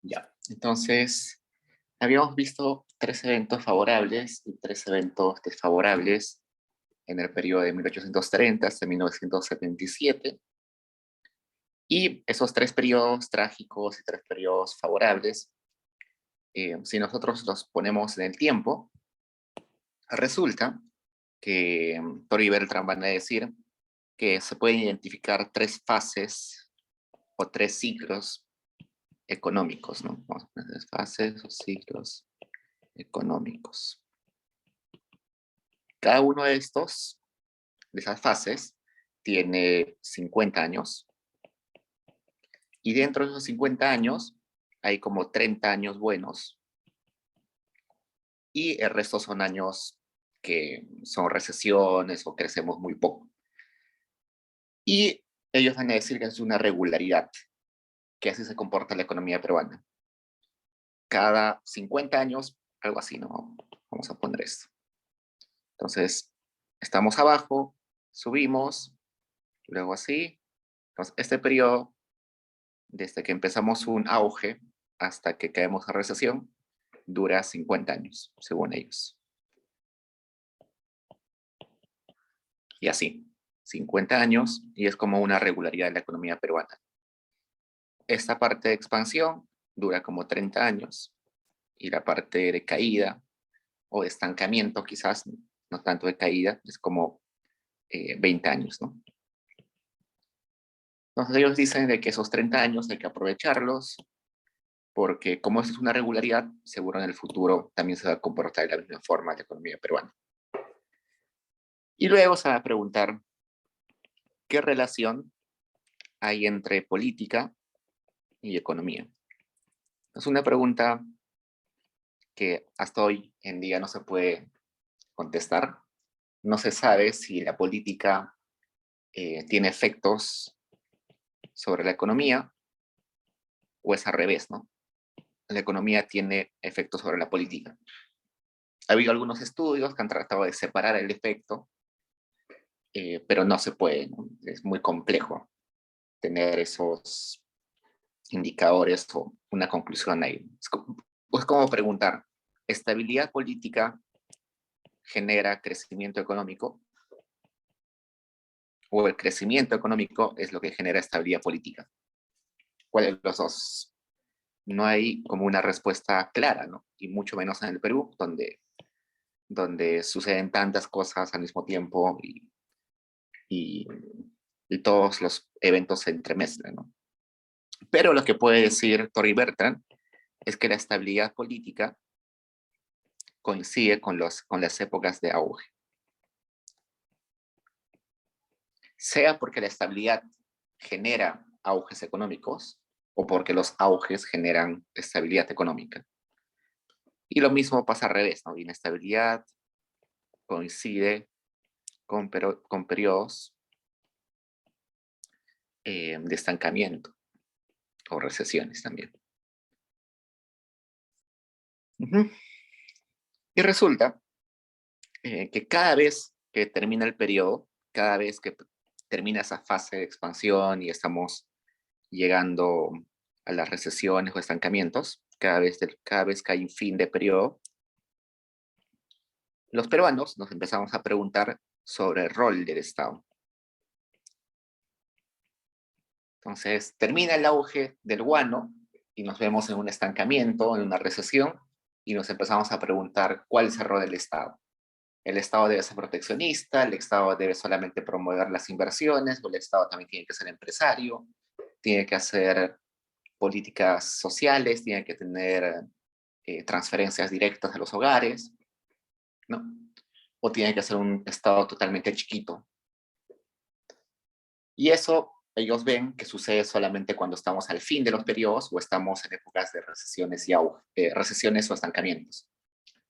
Ya, entonces habíamos visto tres eventos favorables y tres eventos desfavorables en el periodo de 1830 hasta 1977. Y esos tres periodos trágicos y tres periodos favorables, si nosotros los ponemos en el tiempo, resulta que Tori y Bertrand van a decir que se pueden identificar tres fases o tres ciclos económicos, ¿no? Tres fases o ciclos económicos. Cada uno de esas fases, tiene 50 años, y dentro de esos 50 años hay como 30 años buenos, y el resto son años que son recesiones o crecemos muy poco. Y ellos van a decir que es una regularidad, que así se comporta la economía peruana. Cada 50 años, algo así, ¿no? Vamos a poner esto. Entonces, estamos abajo, subimos, luego así. Entonces, este periodo, desde que empezamos un auge hasta que caemos a recesión, dura 50 años, según ellos. Y así, 50 años, y es como una regularidad de la economía peruana. Esta parte de expansión dura como 30 años, y la parte de caída o de estancamiento, quizás, no tanto de caída, es como 20 años, ¿no? Entonces ellos dicen de que esos 30 años hay que aprovecharlos, porque como esto es una regularidad, seguro en el futuro también se va a comportar de la misma forma la economía peruana. Y luego se va a preguntar qué relación hay entre política y economía. Es una pregunta que hasta hoy en día no se puede contestar. No se sabe si la política tiene efectos sobre la economía o es al revés, ¿no? La economía tiene efectos sobre la política. Ha habido algunos estudios que han tratado de separar el efecto, pero no se puede, ¿no? Es muy complejo tener esos indicadores o una conclusión ahí. Es como preguntar, ¿estabilidad política genera crecimiento económico? ¿O el crecimiento económico es lo que genera estabilidad política? ¿Cuál de los dos? No hay como una respuesta clara, ¿no? Y mucho menos en el Perú, donde suceden tantas cosas al mismo tiempo y, y todos los eventos se entremezclan, ¿no? Pero lo que puede decir Tori Bertrand es que la estabilidad política coincide con las épocas de auge. Sea porque la estabilidad genera auges económicos o porque los auges generan estabilidad económica. Y lo mismo pasa al revés, ¿no? Inestabilidad coincide con periodos de estancamiento o recesiones también. Uh-huh. Y resulta que cada vez que termina el periodo, cada vez que termina esa fase de expansión y estamos llegando a las recesiones o estancamientos, cada vez que hay un fin de periodo, los peruanos nos empezamos a preguntar sobre el rol del Estado. Entonces, termina el auge del guano y nos vemos en un estancamiento, en una recesión, y nos empezamos a preguntar cuál es el rol del Estado. ¿El Estado debe ser proteccionista? ¿El Estado debe solamente promover las inversiones? ¿O el Estado también tiene que ser empresario? ¿Tiene que hacer políticas sociales? ¿Tiene que tener transferencias directas a los hogares? ¿No? ¿O tiene que ser un Estado totalmente chiquito? Y eso ellos ven que sucede solamente cuando estamos al fin de los periodos o estamos en épocas de recesiones, recesiones o estancamientos.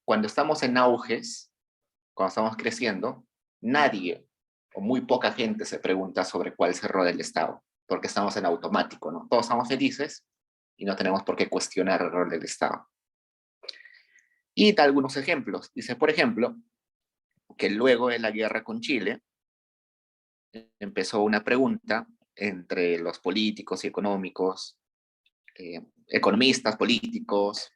Cuando estamos en auges, cuando estamos creciendo, nadie o muy poca gente se pregunta sobre cuál es el rol del Estado, porque estamos en automático, ¿no? Todos estamos felices y no tenemos por qué cuestionar el rol del Estado. Y da algunos ejemplos. Dice, por ejemplo, que luego de la guerra con Chile, empezó una pregunta entre los políticos y económicos economistas, políticos,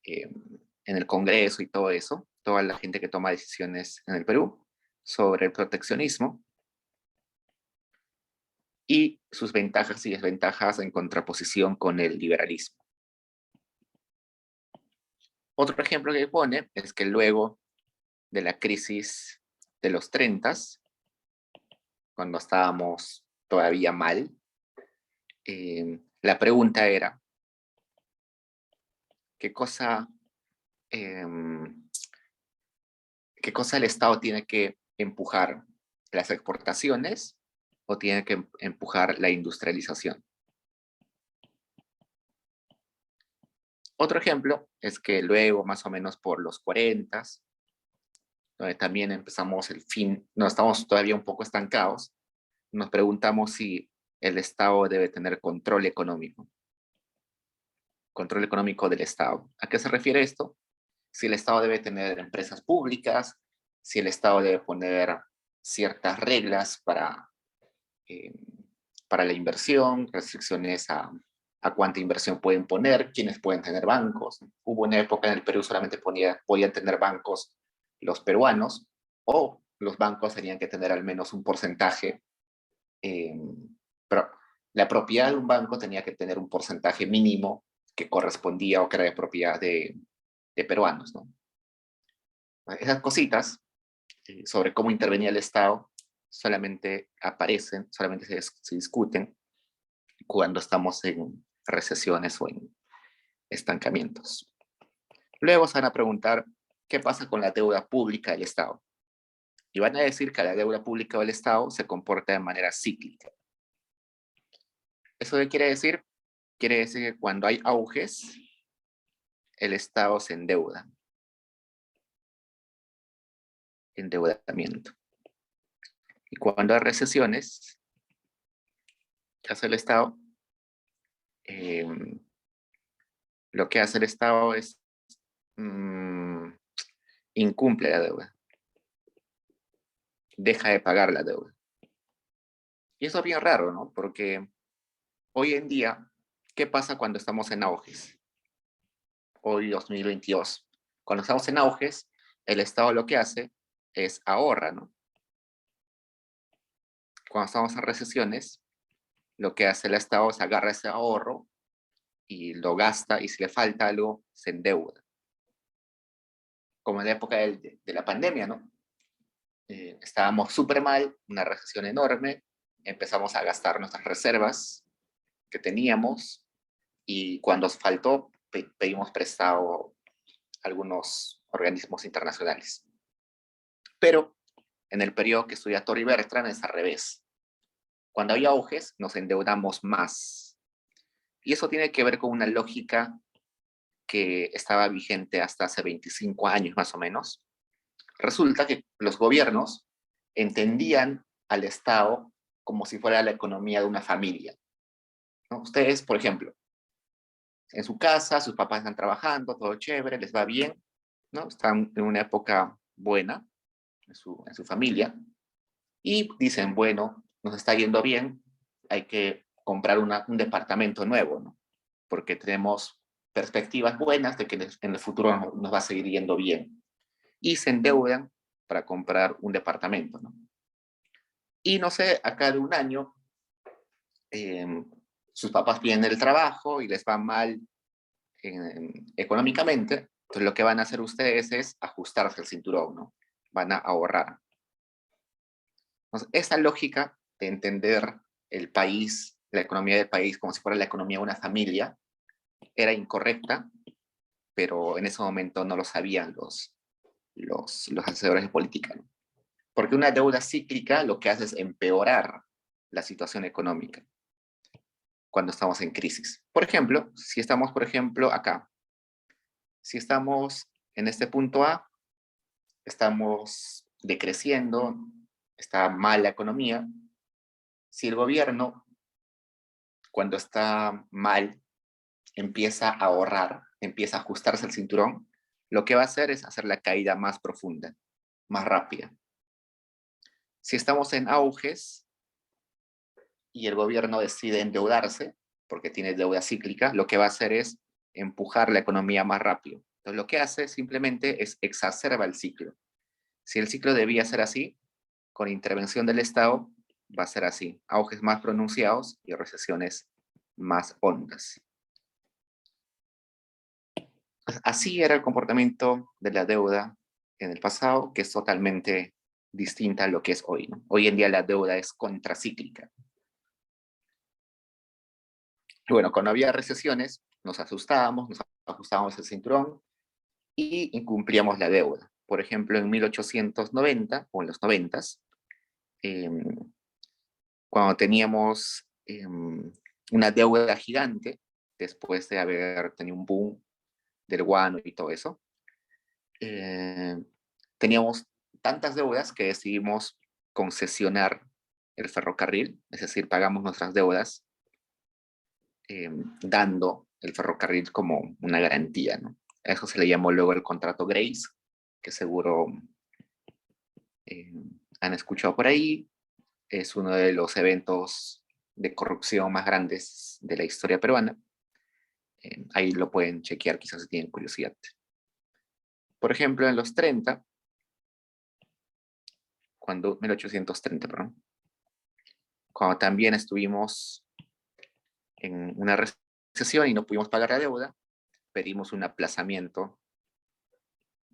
en el Congreso y todo eso, toda la gente que toma decisiones en el Perú sobre el proteccionismo y sus ventajas y desventajas en contraposición con el liberalismo. Otro ejemplo que pone es que luego de la crisis de los 30, cuando estábamos todavía mal, la pregunta era, ¿qué cosa el Estado tiene que empujar? ¿Las exportaciones o tiene que empujar la industrialización? Otro ejemplo es que luego, más o menos por los 40, donde también empezamos no estamos todavía un poco estancados, nos preguntamos si el Estado debe tener control económico del Estado. ¿A qué se refiere esto? Si el Estado debe tener empresas públicas, si el Estado debe poner ciertas reglas eh, para la inversión, restricciones a cuánta inversión pueden poner, quiénes pueden tener bancos. Hubo una época en el Perú solamente podían tener bancos los peruanos, o los bancos tenían que tener al menos un porcentaje, pero la propiedad de un banco tenía que tener un porcentaje mínimo que correspondía o que era de propiedad de peruanos, ¿no? Esas cositas sobre cómo intervenía el Estado solamente aparecen, solamente se discuten cuando estamos en recesiones o en estancamientos. Luego se van a preguntar, ¿qué pasa con la deuda pública del Estado? Y van a decir que la deuda pública del Estado se comporta de manera cíclica. ¿Eso qué quiere decir? Quiere decir que cuando hay auges, el Estado se endeuda. Endeudamiento. Y cuando hay recesiones, ¿qué hace el Estado? Lo que hace el Estado es incumple la deuda. Deja de pagar la deuda. Y eso es bien raro, ¿no? Porque hoy en día, ¿qué pasa cuando estamos en auges? Hoy 2022. Cuando estamos en auges, el Estado lo que hace es ahorra, ¿no? Cuando estamos en recesiones, lo que hace el Estado es agarra ese ahorro y lo gasta, y si le falta algo, se endeuda. Como en la época de la pandemia, ¿no? Estábamos súper mal, una recesión enorme, empezamos a gastar nuestras reservas que teníamos, y cuando faltó, pedimos prestado a algunos organismos internacionales. Pero en el periodo que estudia Tory Bertrand es al revés. Cuando hay auges, nos endeudamos más. Y eso tiene que ver con una lógica que estaba vigente hasta hace 25 años más o menos. Resulta que los gobiernos entendían al Estado como si fuera la economía de una familia, ¿no? Ustedes, por ejemplo, en su casa, sus papás están trabajando, todo chévere, les va bien, ¿no? Están en una época buena en su familia, y dicen, bueno, nos está yendo bien, hay que comprar un departamento nuevo, ¿no? Porque tenemos perspectivas buenas de que en el futuro nos va a seguir yendo bien. Y se endeudan para comprar un departamento, ¿no? Y no sé, acá de un año, sus papás pierden el trabajo y les va mal económicamente. Entonces lo que van a hacer ustedes es ajustarse el cinturón, ¿no? Van a ahorrar. Entonces, esa lógica de entender el país, la economía del país, como si fuera la economía de una familia, era incorrecta, pero en ese momento no lo sabían los hacedores de política, ¿no? Porque una deuda cíclica lo que hace es empeorar la situación económica cuando estamos en crisis. Por ejemplo, si estamos, por ejemplo, acá, si estamos en este punto A, estamos decreciendo, está mal la economía. Si el gobierno, cuando está mal, empieza a ahorrar, empieza a ajustarse el cinturón, lo que va a hacer es hacer la caída más profunda, más rápida. Si estamos en auges y el gobierno decide endeudarse porque tiene deuda cíclica, lo que va a hacer es empujar la economía más rápido. Entonces, lo que hace simplemente es exacerba el ciclo. Si el ciclo debía ser así, con intervención del Estado, va a ser así. Auges más pronunciados y recesiones más hondas. Así era el comportamiento de la deuda en el pasado, que es totalmente distinta a lo que es hoy, ¿no? Hoy en día la deuda es contracíclica. Y bueno, cuando había recesiones, nos ajustábamos el cinturón y incumplíamos la deuda. Por ejemplo, en 1890 o en los 90, cuando teníamos una deuda gigante, después de haber tenido un boom del guano y todo eso, teníamos tantas deudas que decidimos concesionar el ferrocarril, es decir, pagamos nuestras deudas dando el ferrocarril como una garantía, ¿no? Eso se le llamó luego el contrato Grace, que seguro han escuchado por ahí. Es uno de los eventos de corrupción más grandes de la historia peruana. Ahí lo pueden chequear quizás si tienen curiosidad. Por ejemplo, en los 30, 1830, perdón, cuando también estuvimos en una recesión y no pudimos pagar la deuda, pedimos un aplazamiento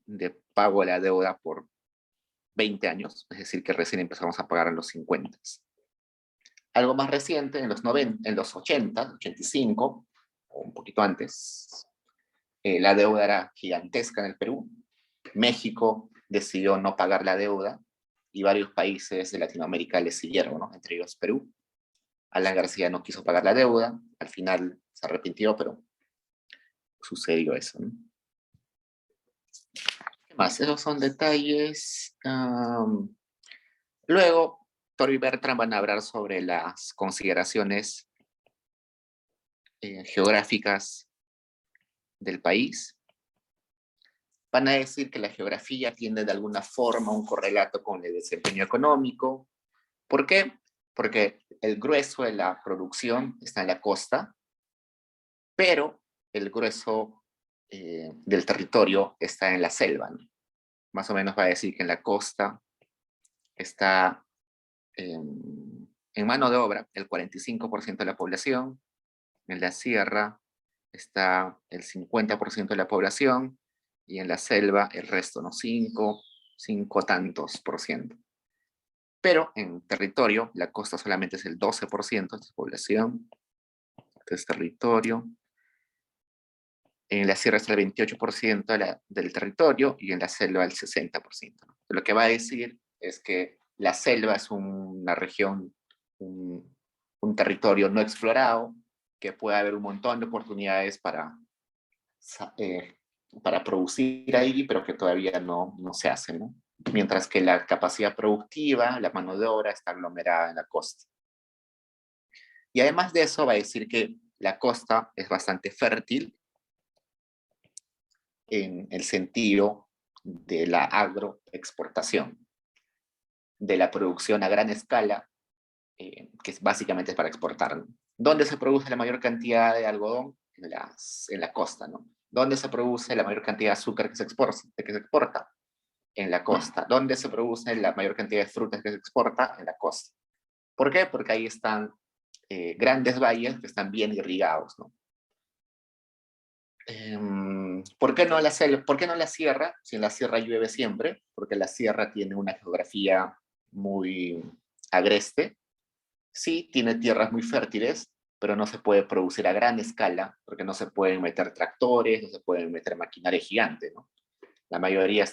de pago de la deuda por 20 años, es decir, que recién empezamos a pagar en los 50. Algo más reciente, en los 90, en los 80, 85, o un poquito antes, la deuda era gigantesca en el Perú. México decidió no pagar la deuda y varios países de Latinoamérica le siguieron, ¿no? Entre ellos Perú. Alan García no quiso pagar la deuda, al final se arrepintió, pero sucedió eso, ¿no? ¿Qué más? Esos son detalles. Luego, Toro y Bertrand van a hablar sobre las consideraciones geográficas del país. Van a decir que la geografía tiene de alguna forma un correlato con el desempeño económico. ¿Por qué? Porque el grueso de la producción está en la costa, pero el grueso del territorio está en la selva, ¿no? Más o menos va a decir que en la costa está en mano de obra el 45% de la población, en la sierra está el 50% de la población y en la selva el resto, ¿no? 5 tantos por ciento. Pero en territorio, la costa solamente es el 12% de la población, es territorio. En la sierra está el 28% del territorio y en la selva el 60%, ¿no? Lo que va a decir es que la selva es una región, un territorio no explorado, que puede haber un montón de oportunidades para producir ahí, pero que todavía no se hacen, ¿no? Mientras que la capacidad productiva, la mano de obra, está aglomerada en la costa. Y además de eso va a decir que la costa es bastante fértil en el sentido de la agroexportación, de la producción a gran escala, que básicamente es para exportar, ¿no? ¿Dónde se produce la mayor cantidad de algodón? En la costa, ¿no? ¿Dónde se produce la mayor cantidad de azúcar que se exporta? En la costa. ¿Dónde se produce la mayor cantidad de frutas que se exporta? En la costa. ¿Por qué? Porque ahí están grandes valles que están bien irrigados, ¿no? ¿Por qué no la sierra? Si en la sierra llueve siempre, porque la sierra tiene una geografía muy agreste. Sí, tiene tierras muy fértiles, pero no se puede producir a gran escala, porque no se pueden meter tractores, no se pueden meter maquinaria gigante, ¿no? La mayoría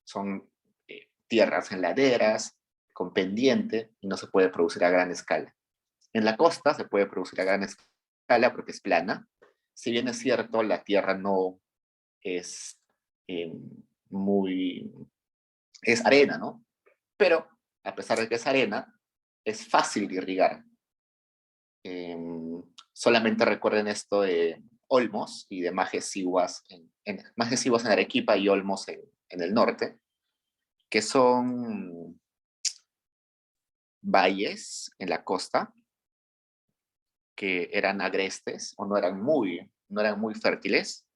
son tierras en laderas, con pendiente, y no se puede producir a gran escala. En la costa se puede producir a gran escala porque es plana. Si bien es cierto, la tierra no es eh, muy... es arena, ¿no? Pero a pesar de que es arena, es fácil de irrigar. Eh, Solamente recuerden esto de Olmos y de Majes Sihuas en Arequipa y Olmos en el norte, que son valles en la costa que eran agrestes o no eran muy fértiles,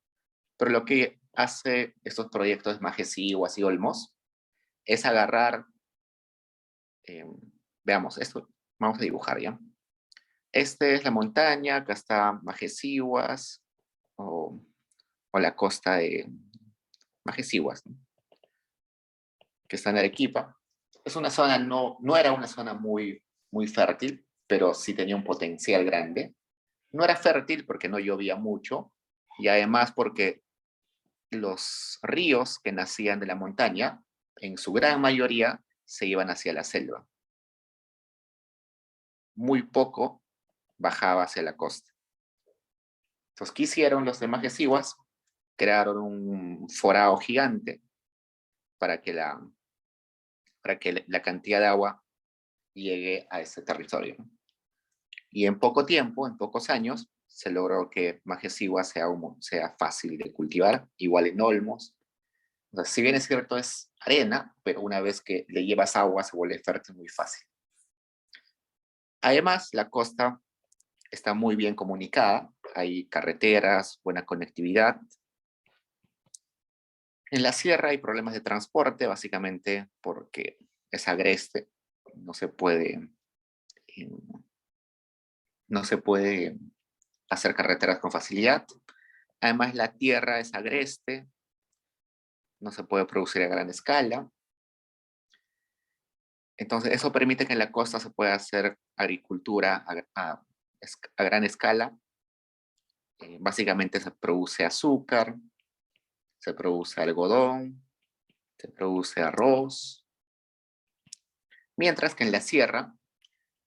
pero lo que hace estos proyectos Majesiguas y Olmos es agarrar, eh, veamos, esto vamos a dibujar ya. Esta es la montaña, acá está Majesiguas o la costa de Majesiguas, ¿no? Que está en Arequipa. Es una zona, no era una zona muy fértil, pero sí tenía un potencial grande. No era fértil porque no llovía mucho y además porque los ríos que nacían de la montaña, en su gran mayoría, se iban hacia la selva. Muy poco bajaba hacia la costa. Entonces, ¿qué hicieron los de Majesiguas? Crearon un forado gigante para que la cantidad de agua llegue a ese territorio. Y en poco tiempo, en pocos años, se logró que Majesiguas sea fácil de cultivar, igual en Olmos. O sea, si bien es cierto, es arena, pero una vez que le llevas agua se vuelve fértil muy fácil. Además, la costa está muy bien comunicada, hay carreteras, buena conectividad. En la sierra hay problemas de transporte, básicamente porque es agreste, no se puede, eh, no se puede hacer carreteras con facilidad. Además, la tierra es agreste, no se puede producir a gran escala. Entonces, eso permite que en la costa se pueda hacer agricultura a gran escala. Básicamente se produce azúcar, se produce algodón, se produce arroz, mientras que en la sierra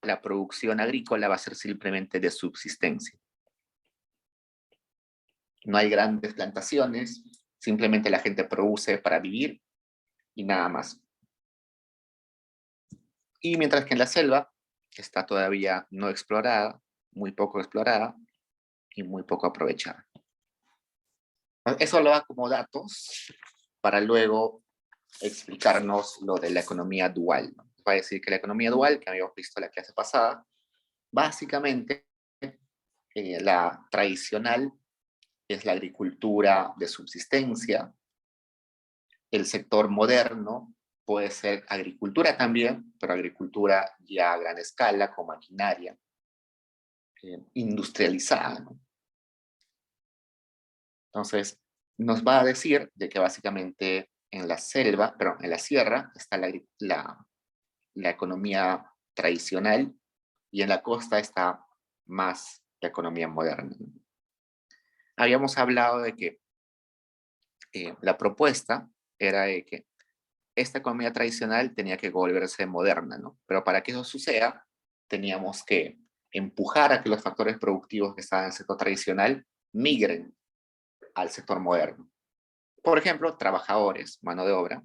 la producción agrícola va a ser simplemente de subsistencia. No hay grandes plantaciones, simplemente la gente produce para vivir y nada más. Y mientras que en la selva está todavía no explorada, muy poco explorada y muy poco aprovechada. Eso lo da como datos para luego explicarnos lo de la economía dual. Va a decir que la economía dual, que habíamos visto en la clase pasada, básicamente la tradicional es la agricultura de subsistencia. El sector moderno puede ser agricultura también, pero agricultura ya a gran escala, con maquinaria, industrializada, ¿no? Entonces, nos va a decir de que básicamente en la selva, perdón, en la sierra está la economía tradicional y en la costa está más la economía moderna. Habíamos hablado de que la propuesta era de que esta economía tradicional tenía que volverse moderna, ¿no? Pero para que eso suceda, teníamos que empujar a que los factores productivos que estaban en el sector tradicional migren al sector moderno. Por ejemplo, trabajadores, mano de obra,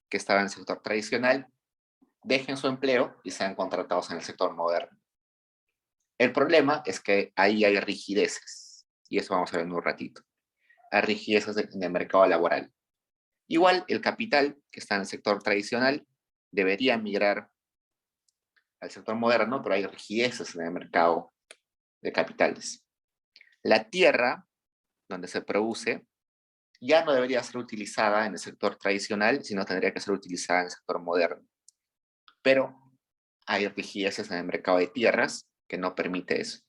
que estaban en el sector tradicional, dejen su empleo y sean contratados en el sector moderno. El problema es que ahí hay rigideces, y eso vamos a ver en un ratito. Hay rigideces en el mercado laboral. Igual, el capital que está en el sector tradicional debería migrar al sector moderno, pero hay rigideces en el mercado de capitales. La tierra donde se produce ya no debería ser utilizada en el sector tradicional, sino tendría que ser utilizada en el sector moderno. Pero hay rigideces en el mercado de tierras que no permite eso.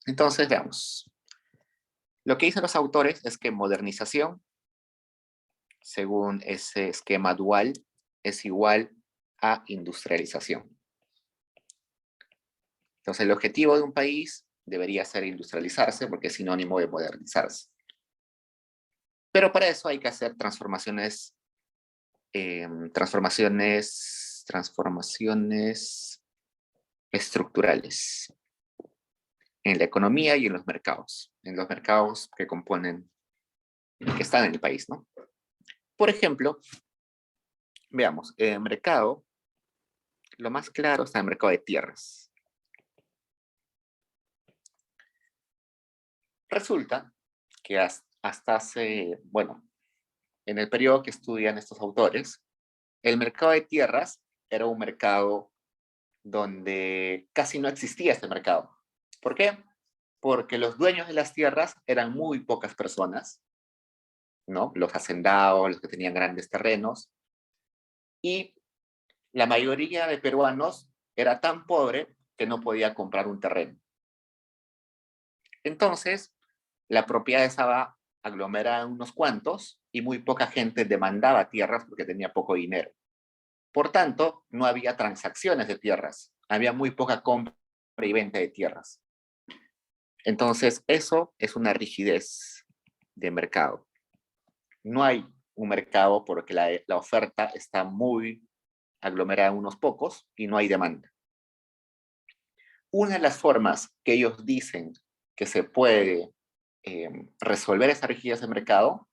Entonces, veamos. Lo que dicen los autores es que modernización, según ese esquema dual, es igual a industrialización. Entonces, el objetivo de un país debería ser industrializarse porque es sinónimo de modernizarse. Pero para eso hay que hacer transformaciones estructurales en la economía y en los mercados que están en el país, ¿no? Por ejemplo, veamos, el mercado, lo más claro está en el mercado de tierras. Resulta que hasta hace, bueno, en el periodo que estudian estos autores, el mercado de tierras era un mercado donde casi no existía este mercado. ¿Por qué? Porque los dueños de las tierras eran muy pocas personas, ¿no? Los hacendados, los que tenían grandes terrenos, y la mayoría de peruanos era tan pobre que no podía comprar un terreno. Entonces, la propiedad estaba aglomerada en unos cuantos y muy poca gente demandaba tierras porque tenía poco dinero. Por tanto, no había transacciones de tierras, había muy poca compra y venta de tierras. Entonces, eso es una rigidez de mercado. No hay un mercado porque la oferta está muy aglomerada en unos pocos y no hay demanda. Una de las formas que ellos dicen que se puede resolver esa rigidez de mercado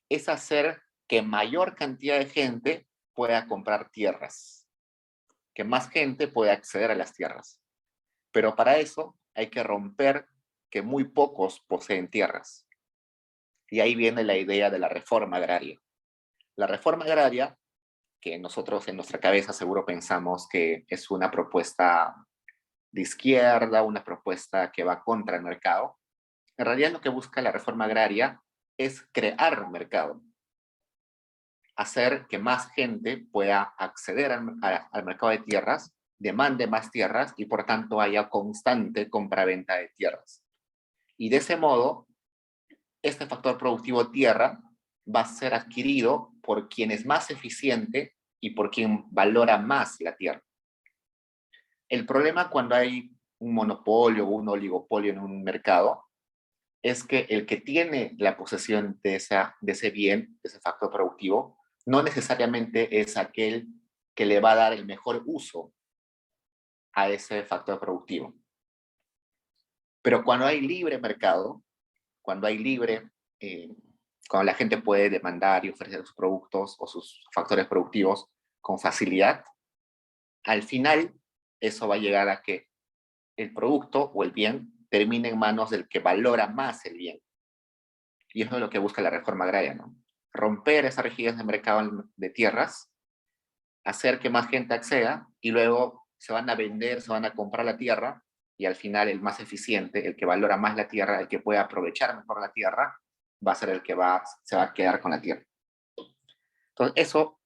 es hacer que mayor cantidad de gente pueda comprar tierras, que más gente pueda acceder a las tierras. Pero para eso hay que romper que muy pocos poseen tierras. Y ahí viene la idea de la reforma agraria. La reforma agraria, que nosotros en nuestra cabeza seguro pensamos que es una propuesta de izquierda, una propuesta que va contra el mercado, en realidad lo que busca la reforma agraria es crear un mercado, hacer que más gente pueda acceder al mercado de tierras, demande más tierras y por tanto haya constante compra-venta de tierras. Y de ese modo, este factor productivo tierra va a ser adquirido por quien es más eficiente y por quien valora más la tierra. El problema cuando hay un monopolio o un oligopolio en un mercado es que el que tiene la posesión de ese bien, de ese factor productivo, no necesariamente es aquel que le va a dar el mejor uso a ese factor productivo. Pero cuando hay libre mercado, cuando hay libre, cuando la gente puede demandar y ofrecer sus productos o sus factores productivos con facilidad, al final eso va a llegar a que el producto o el bien termine en manos del que valora más el bien. Y eso es lo que busca la reforma agraria, ¿no? Romper esas rigidez de mercado de tierras, hacer que más gente acceda y luego se van a vender, se van a comprar la tierra y al final el más eficiente, el que valora más la tierra, el que puede aprovechar mejor la tierra, va a ser el que se va a quedar con la tierra. Entonces, eso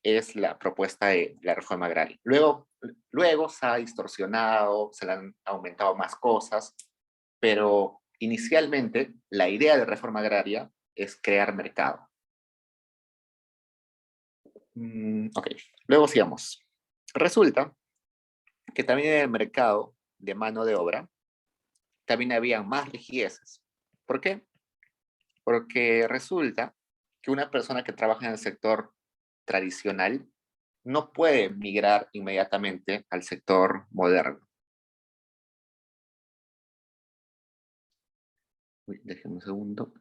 es la propuesta de la reforma agraria. Luego se ha distorsionado, se le han aumentado más cosas, pero inicialmente la idea de reforma agraria es crear mercado. Ok, luego sigamos. Resulta que también en el mercado de mano de obra también había más rigideces. ¿Por qué? Porque resulta que una persona que trabaja en el sector tradicional no puede migrar inmediatamente al sector moderno. Uy, déjenme un segundo.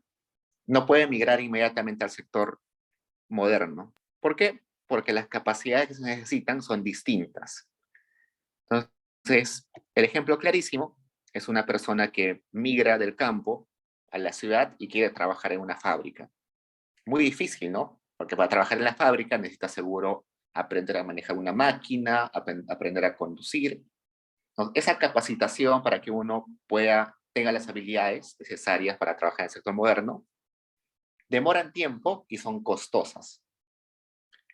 No puede migrar inmediatamente al sector moderno. ¿Por qué? Porque las capacidades que se necesitan son distintas. Entonces, el ejemplo clarísimo es una persona que migra del campo a la ciudad y quiere trabajar en una fábrica. Muy difícil, ¿no? Porque para trabajar en la fábrica necesita seguro aprender a manejar una máquina, aprender a conducir. Entonces, esa capacitación para que uno tenga las habilidades necesarias para trabajar en el sector moderno, demoran tiempo y son costosas.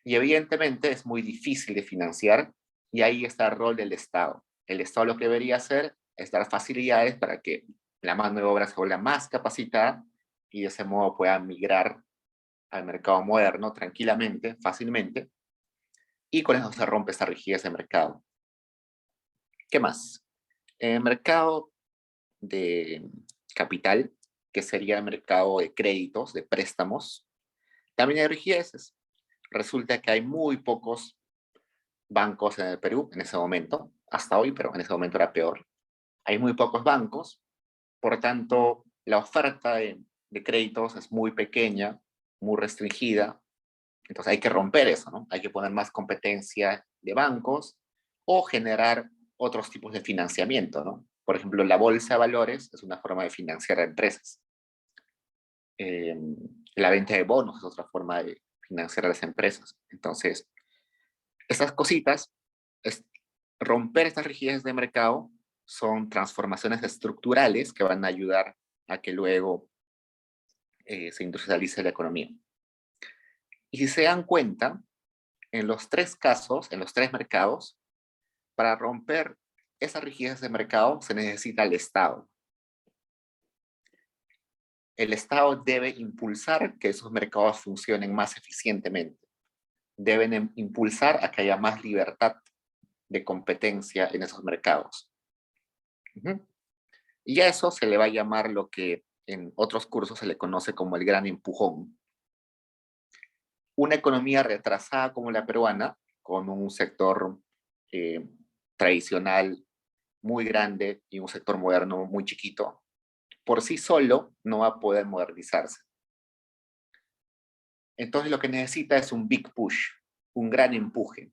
Y evidentemente es muy difícil de financiar y ahí está el rol del Estado. El Estado lo que debería hacer es dar facilidades para que la mano de obra se vuelva más capacitada y de ese modo pueda migrar al mercado moderno tranquilamente, fácilmente, y con eso se rompe esa rigidez de mercado. ¿Qué más? En el mercado de capital, que sería el mercado de créditos, de préstamos, también hay rigideces. Resulta que hay muy pocos bancos en el Perú en ese momento, hasta hoy, pero en ese momento era peor. Hay muy pocos bancos, por tanto, la oferta de créditos es muy pequeña, muy restringida, entonces hay que romper eso, ¿no? Hay que poner más competencia de bancos o generar otros tipos de financiamiento, ¿no? Por ejemplo, la bolsa de valores es una forma de financiar a empresas. Eh, la venta de bonos es otra forma de financiar a las empresas. Entonces, estas cositas, es romper estas rigidez de mercado son transformaciones estructurales que van a ayudar a que luego se industrialice la economía. Y si se dan cuenta, en los tres casos, en los tres mercados, para romper esa rigidez de mercado se necesita el Estado. El Estado debe impulsar que esos mercados funcionen más eficientemente. Deben impulsar a que haya más libertad de competencia en esos mercados. Y a eso se le va a llamar lo que en otros cursos se le conoce como el gran empujón. Una economía retrasada como la peruana, con un sector tradicional muy grande y un sector moderno muy chiquito, por sí solo no va a poder modernizarse. Entonces lo que necesita es un big push, un gran empuje.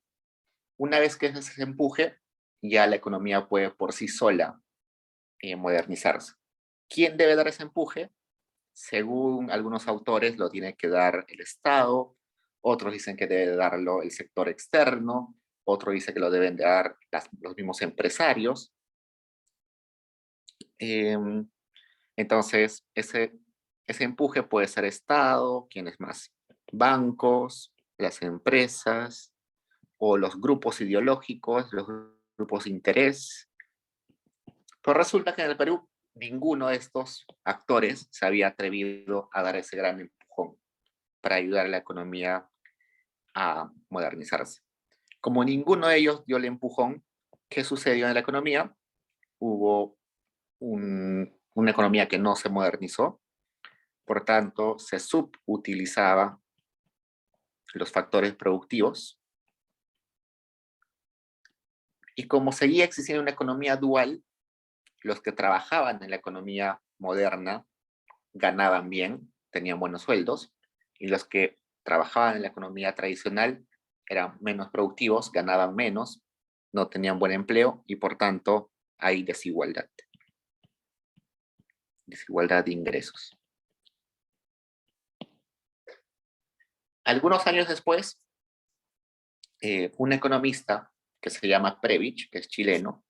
Una vez que ese empuje, ya la economía puede por sí sola modernizarse. ¿Quién debe dar ese empuje? Según algunos autores lo tiene que dar el Estado, otros dicen que debe darlo el sector externo, otro dice que lo deben dar los mismos empresarios. Entonces, ese empuje puede ser Estado, ¿quiénes más? Bancos, las empresas, o los grupos ideológicos, los grupos de interés. Pero resulta que en el Perú ninguno de estos actores se había atrevido a dar ese gran empujón para ayudar a la economía a modernizarse. Como ninguno de ellos dio el empujón, ¿qué sucedió en la economía? Hubo una economía que no se modernizó, por tanto, se subutilizaba los factores productivos. Y como seguía existiendo una economía dual, los que trabajaban en la economía moderna ganaban bien, tenían buenos sueldos, y los que trabajaban en la economía tradicional eran menos productivos, ganaban menos, no tenían buen empleo y por tanto hay desigualdad. Desigualdad de ingresos. Algunos años después, un economista que se llama Prebisch, que es chileno,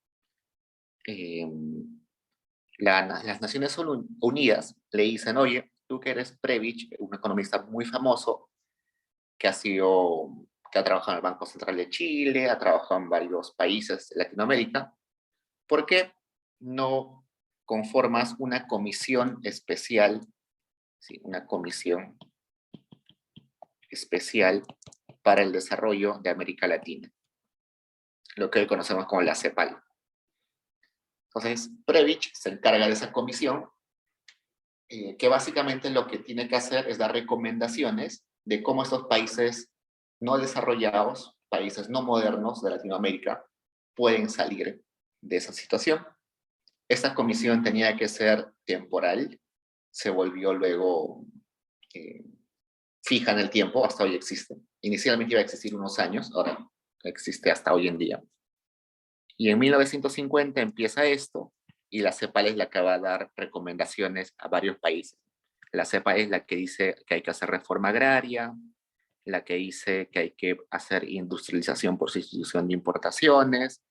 las Naciones Unidas le dicen, oye, tú que eres Prebisch, un economista muy famoso, que ha trabajado en el Banco Central de Chile, ha trabajado en varios países de Latinoamérica, ¿por qué no conformas una comisión especial, sí, una comisión especial para el desarrollo de América Latina, lo que hoy conocemos como la CEPAL? Entonces, Prebisch se encarga de esa comisión, que básicamente lo que tiene que hacer es dar recomendaciones de cómo estos países no desarrollados, países no modernos de Latinoamérica, pueden salir de esa situación. Esta comisión tenía que ser temporal, se volvió luego fija en el tiempo, hasta hoy existe. Inicialmente iba a existir unos años, ahora existe hasta hoy en día. Y en 1950 empieza esto, y la CEPAL es la que va a dar recomendaciones a varios países. La CEPAL es la que dice que hay que hacer reforma agraria, la que dice que hay que hacer industrialización por sustitución de importaciones,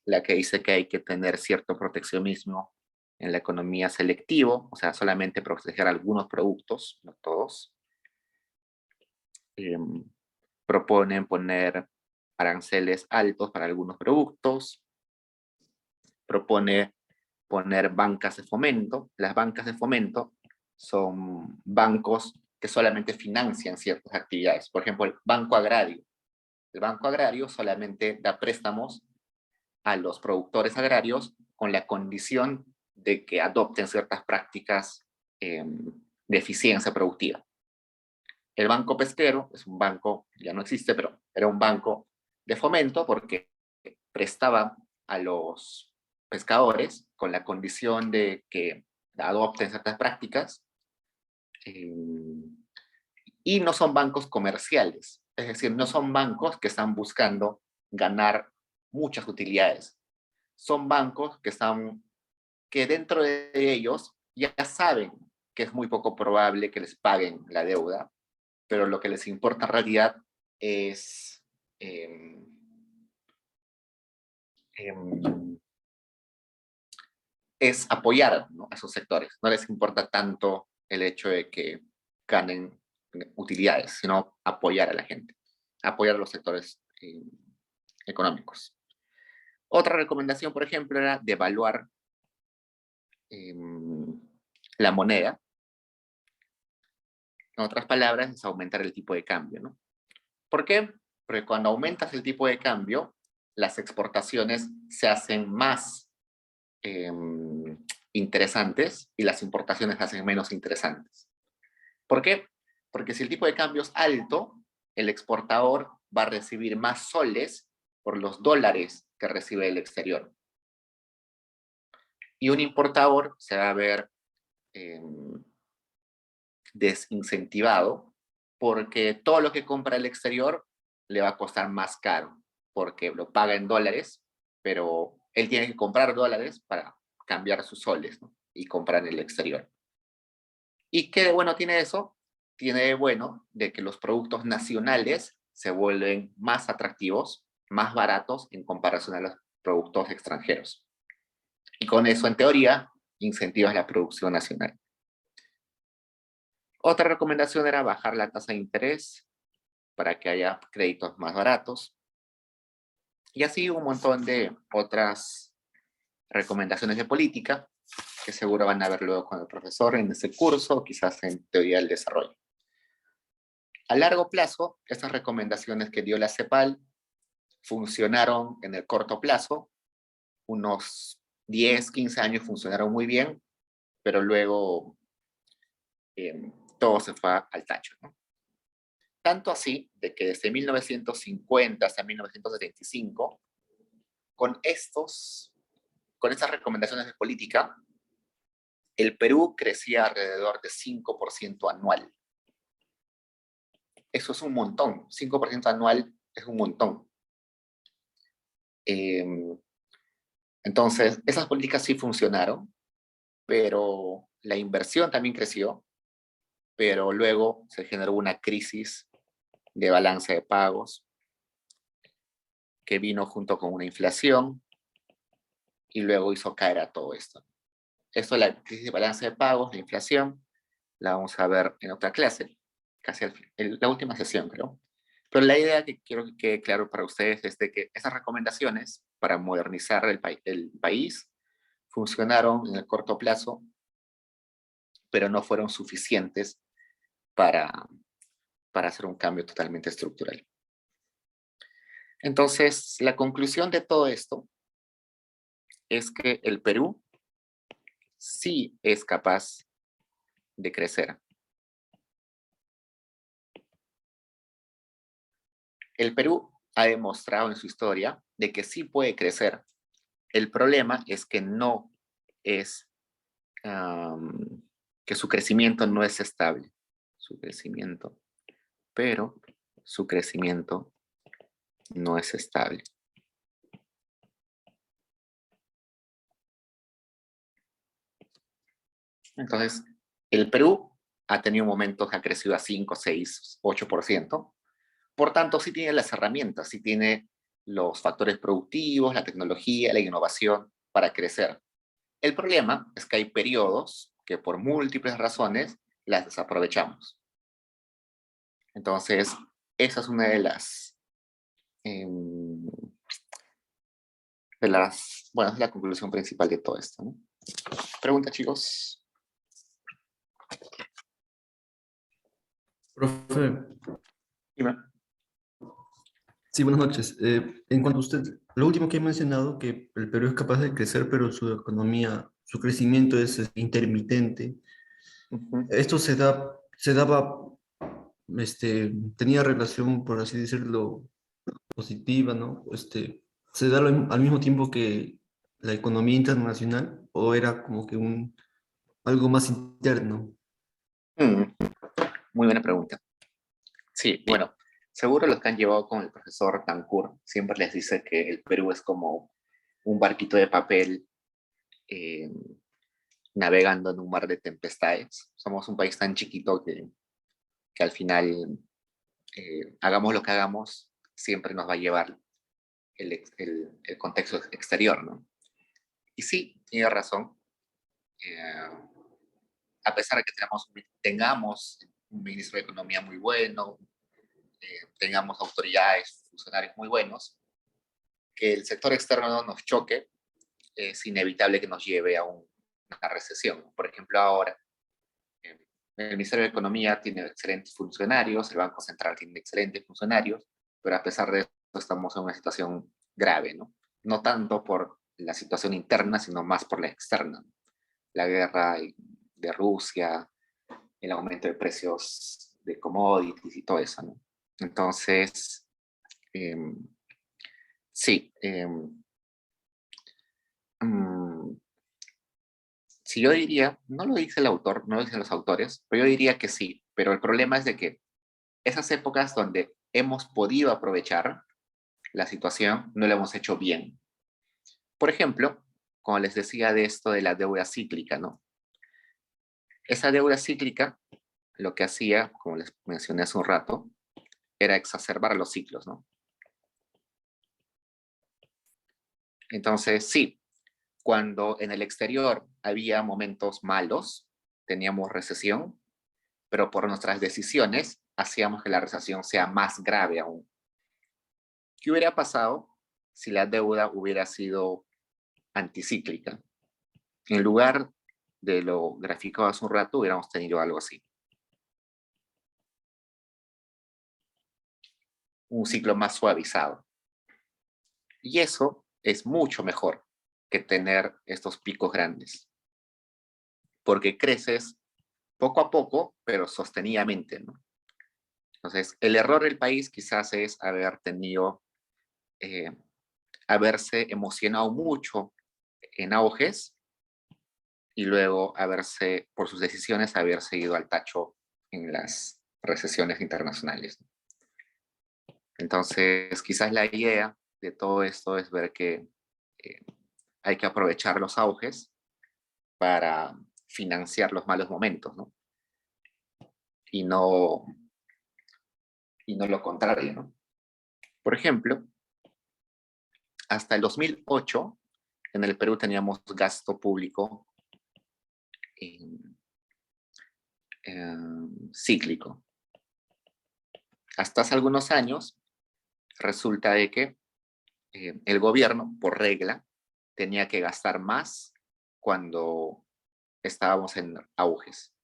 la que dice que hay que tener cierto proteccionismo en la economía selectivo, o sea, solamente proteger algunos productos, no todos. Proponen poner aranceles altos para algunos productos, propone poner bancas de fomento. Las bancas de fomento son bancos que solamente financian ciertas actividades. Por ejemplo, el Banco Agrario. El Banco Agrario solamente da préstamos a los productores agrarios con la condición de que adopten ciertas prácticas de eficiencia productiva. El Banco Pesquero es un banco, ya no existe, pero era un banco de fomento porque prestaba a los pescadores con la condición de que adopten ciertas prácticas, y no son bancos comerciales, es decir, no son bancos que están buscando ganar muchas utilidades, son bancos que dentro de ellos ya saben que es muy poco probable que les paguen la deuda, pero lo que les importa en realidad es es apoyar, ¿no?, a esos sectores. No les importa tanto el hecho de que ganen utilidades, sino apoyar a la gente, apoyar a los sectores económicos. Otra recomendación, por ejemplo, era devaluar la moneda. En otras palabras, es aumentar el tipo de cambio, ¿no? ¿Por qué? Porque cuando aumentas el tipo de cambio, las exportaciones se hacen más interesantes y las importaciones se hacen menos interesantes. ¿Por qué? Porque si el tipo de cambio es alto, el exportador va a recibir más soles por los dólares que recibe el exterior. Y un importador se va a ver desincentivado porque todo lo que compra el exterior le va a costar más caro porque lo paga en dólares, pero él tiene que comprar dólares para cambiar sus soles, ¿no?, y comprar en el exterior. ¿Y qué de bueno tiene eso? Tiene de bueno de que los productos nacionales se vuelven más atractivos, más baratos en comparación a los productos extranjeros. Y con eso, en teoría, incentivas la producción nacional. Otra recomendación era bajar la tasa de interés para que haya créditos más baratos. Y así un montón de otras recomendaciones de política que seguro van a ver luego con el profesor en ese curso, quizás en teoría del desarrollo. A largo plazo, estas recomendaciones que dio la CEPAL funcionaron en el corto plazo, unos 10, 15 años funcionaron muy bien, pero luego todo se fue al tacho, ¿no? Tanto así de que desde 1950 hasta 1975, con estas recomendaciones de política, el Perú crecía alrededor de 5% anual. Eso es un montón, 5% anual es un montón. Entonces, esas políticas sí funcionaron, pero la inversión también creció, pero luego se generó una crisis de balance de pagos que vino junto con una inflación y luego hizo caer a todo esto. Esto, la crisis de balance de pagos, la inflación, la vamos a ver en otra clase, casi la última sesión, creo. Pero la idea que quiero que quede claro para ustedes es de que esas recomendaciones para modernizar el país funcionaron en el corto plazo, pero no fueron suficientes para hacer un cambio totalmente estructural. Entonces, la conclusión de todo esto es que el Perú sí es capaz de crecer. El Perú ha demostrado en su historia de que sí puede crecer. El problema es que no es, que su crecimiento no es estable. Su crecimiento, pero su crecimiento no es estable. Entonces, el Perú ha tenido momentos que ha crecido a 5, 6, 8%. Por tanto, sí tiene las herramientas, sí tiene los factores productivos, la tecnología, la innovación para crecer. El problema es que hay periodos que por múltiples razones las desaprovechamos. Entonces, esa es una de las, bueno, es la conclusión principal de todo esto, ¿no? Pregunta, chicos. Profe, Dime. sí, buenas noches. En cuanto a usted, lo último que he mencionado, que el Perú es capaz de crecer, pero su economía, su crecimiento es intermitente. Ujú. Esto se daba, tenía relación, por así decirlo, positiva, ¿no? Se da al mismo tiempo que la economía internacional, o era como que algo más interno. Mm, Muy buena pregunta. Sí, bueno, seguro los que han llevado con el profesor Tancur siempre les dice que el Perú es como un barquito de papel eh, navegando en un mar de tempestades. Somos un país tan chiquito que al final, hagamos lo que hagamos, siempre nos va a llevar el contexto exterior, ¿no? Y sí, tiene razón. eh, a pesar de que tengamos un ministro de Economía muy bueno, tengamos autoridades, funcionarios muy buenos, que el sector externo nos choque, es inevitable que nos lleve a una recesión. Por ejemplo, ahora eh, el Ministerio de Economía tiene excelentes funcionarios, el Banco Central tiene excelentes funcionarios, pero a pesar de eso estamos en una situación grave, ¿no? No tanto por la situación interna, sino más por la externa. La guerra de Rusia, el aumento de precios de commodities y todo eso, ¿no? Entonces, eh, sí, um, si yo diría, no lo dice el autor, no lo dicen los autores, pero yo diría que sí, pero el problema es de que esas épocas donde hemos podido aprovechar la situación, no lo hemos hecho bien. Por ejemplo, como les decía de esto de la deuda cíclica, ¿no? Esa deuda cíclica lo que hacía, como les mencioné hace un rato, era exacerbar los ciclos, ¿no? Entonces, sí, cuando en el exterior había momentos malos, teníamos recesión, pero por nuestras decisiones hacíamos que la recesión sea más grave aún. ¿Qué hubiera pasado si la deuda hubiera sido anticíclica? En lugar de lo graficado hace un rato, hubiéramos tenido algo así. Un ciclo más suavizado. Y eso es mucho mejor que tener estos picos grandes, porque creces poco a poco, pero sostenidamente, ¿no? Entonces, el error del país quizás es haber tenido, eh, haberse emocionado mucho en auges y luego haberse, por sus decisiones, haberse ido al tacho en las recesiones internacionales. Entonces, quizás la idea de todo esto es ver que eh, hay que aprovechar los auges para financiar los malos momentos, ¿no? Y no, y no lo contrario, ¿no? Por ejemplo, hasta el 2008, en el Perú teníamos gasto público en, cíclico. Hasta hace algunos años, resulta de que el gobierno, por regla, tenía que gastar más cuando estábamos en auges.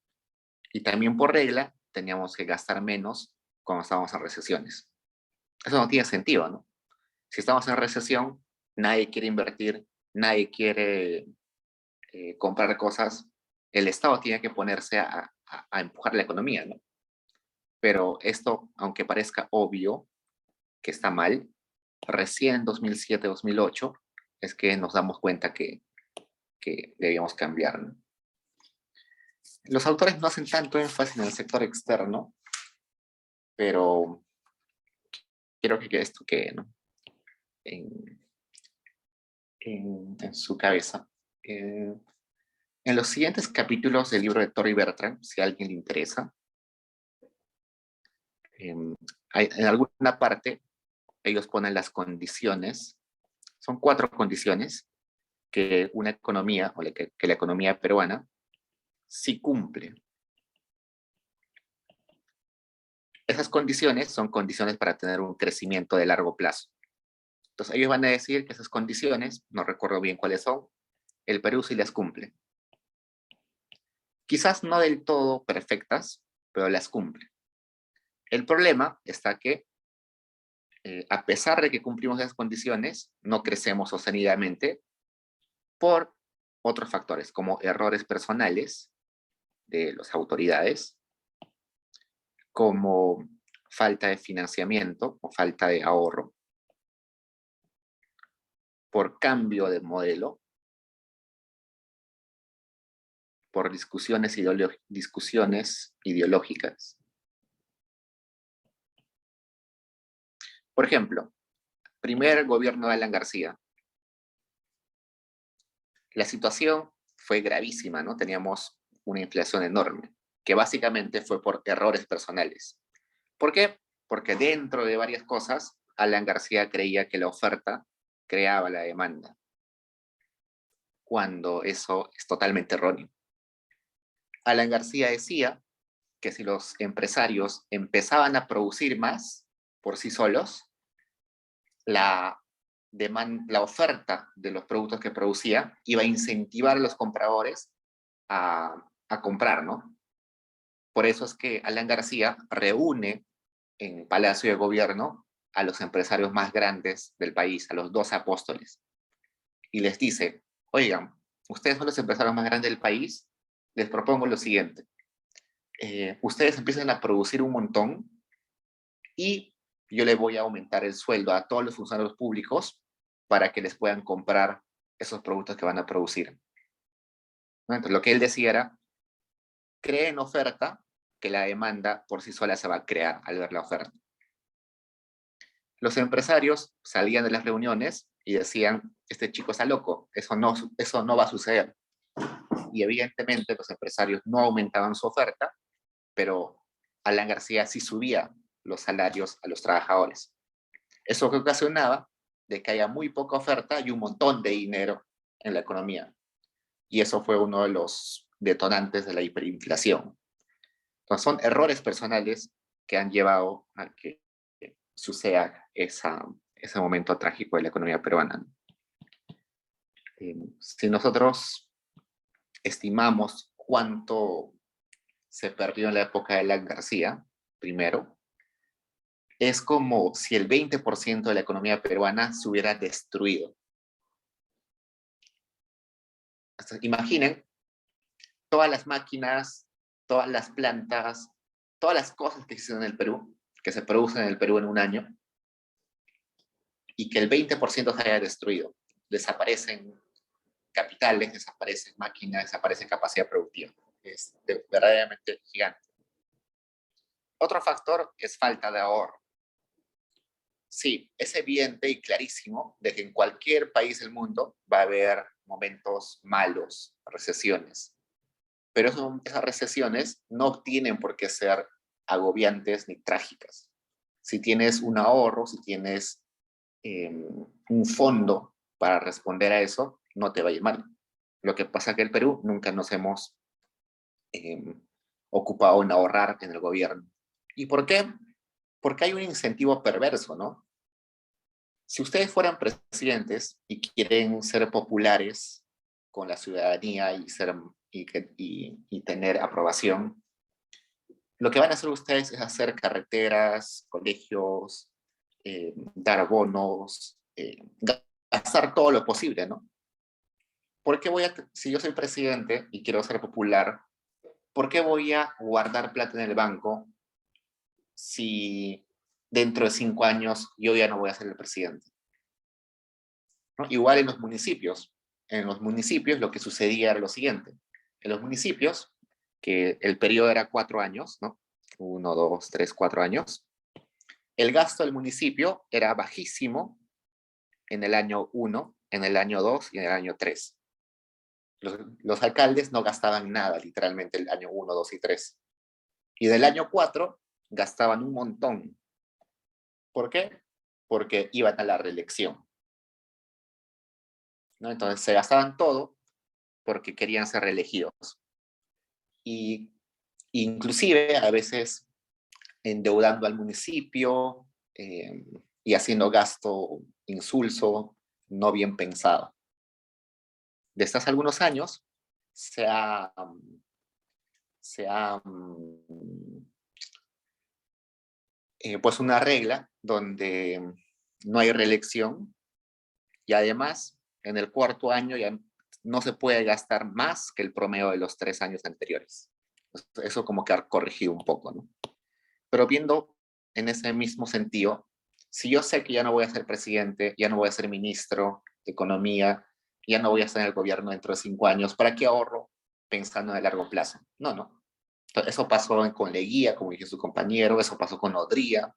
Y también por regla, teníamos que gastar menos cuando estábamos en recesiones. Eso no tiene sentido, ¿no? Si estamos en recesión, nadie quiere invertir, nadie quiere comprar cosas. El Estado tiene que ponerse a empujar la economía, ¿no? Pero esto, aunque parezca obvio que está mal, recién en 2007-2008 es que nos damos cuenta que debíamos cambiar, ¿no? Los autores no hacen tanto énfasis en el sector externo, pero quiero que esto quede, ¿no? en, en su cabeza. Eh, en los siguientes capítulos del libro de Torrey Bertrand, si a alguien le interesa, en alguna parte ellos ponen las condiciones, son 4 condiciones que una economía, o que la economía peruana sí cumple. Esas condiciones son condiciones para tener un crecimiento de largo plazo. Entonces ellos van a decir que esas condiciones, no recuerdo bien cuáles son, el Perú sí las cumple. Quizás no del todo perfectas, pero las cumple. El problema está que, a pesar de que cumplimos esas condiciones, no crecemos sostenidamente por otros factores, como errores personales de las autoridades, como falta de financiamiento o falta de ahorro, por cambio de modelo, por discusiones ideológicas. Por ejemplo, primer gobierno de Alan García. La situación fue gravísima, ¿no? Teníamos una inflación enorme, que básicamente fue por errores personales. ¿Por qué? Porque dentro de varias cosas, Alan García creía que la oferta creaba la demanda. cuando eso es totalmente erróneo. Alan García decía que si los empresarios empezaban a producir más por sí solos, la la oferta de los productos que producía iba a incentivar a los compradores a comprar, ¿no? Por eso es que Alan García reúne en Palacio de Gobierno a los empresarios más grandes del país, a los 12 apóstoles, y les dice, oigan, ustedes son los empresarios más grandes del país, les propongo lo siguiente, ustedes empiezan a producir un montón y yo le voy a aumentar el sueldo a todos los funcionarios públicos para que les puedan comprar esos productos que van a producir. ¿No? Entonces, lo que él decía era, creen oferta, que la demanda por sí sola se va a crear al ver la oferta. Los empresarios salían de las reuniones y decían, este chico está loco, eso no va a suceder. Y evidentemente los empresarios no aumentaban su oferta, pero Alan García sí subía los salarios a los trabajadores. Eso que ocasionaba de que haya muy poca oferta y un montón de dinero en la economía. Y eso fue uno de los detonantes de la hiperinflación. Entonces son errores personales que han llevado a que suceda ese momento trágico de la economía peruana. Si nosotros estimamos cuánto se perdió en la época de Alan García, primero, es como si el 20% de la economía peruana se hubiera destruido. Imaginen todas las máquinas, todas las plantas, todas las cosas que existen en el Perú, que se producen en el Perú en un año, y que el 20% se haya destruido. Desaparecen capitales, desaparecen máquinas, desaparece capacidad productiva. Es verdaderamente gigante. Otro factor es falta de ahorro. Sí, es evidente y clarísimo de que en cualquier país del mundo va a haber momentos malos, recesiones. Pero esas recesiones no tienen por qué ser agobiantes ni trágicas. Si tienes un ahorro, si tienes un fondo para responder a eso, no te va a ir mal. Lo que pasa es que en el Perú nunca nos hemos ocupado en ahorrar en el gobierno. ¿Y por qué? Porque hay un incentivo perverso, ¿no? Si ustedes fueran presidentes y quieren ser populares con la ciudadanía y tener aprobación, lo que van a hacer ustedes es hacer carreteras, colegios, dar bonos, gastar todo lo posible, ¿no? ¿Por qué si yo soy presidente y quiero ser popular, ¿por qué voy a guardar plata en el banco si dentro de 5 años yo ya no voy a ser el presidente? ¿No? Igual en los municipios. En los municipios lo que sucedía era lo siguiente. En los municipios, que el periodo era 4 años, ¿no? 1, 2, 3, 4 años, el gasto del municipio era bajísimo en el año 1, en el año 2 y en el año 3. Los alcaldes no gastaban nada, literalmente, el año 1, 2 y 3. Y del año 4 gastaban un montón. ¿Por qué? Porque iban a la reelección, ¿no? Entonces se gastaban todo porque querían ser reelegidos. Y inclusive a veces endeudando al municipio y haciendo gasto insulso, no bien pensado. Desde hace algunos años se ha pues una regla donde no hay reelección y además en el cuarto año ya no se puede gastar más que el promedio de los 3 años anteriores. Eso como que ha corregido un poco, ¿no? Pero viendo en ese mismo sentido, si yo sé que ya no voy a ser presidente, ya no voy a ser ministro de Economía, ya no voy a estar en el gobierno dentro de 5 años, ¿para qué ahorro pensando en el largo plazo? No, no. Eso pasó con Leguía, como dije su compañero, eso pasó con Odría,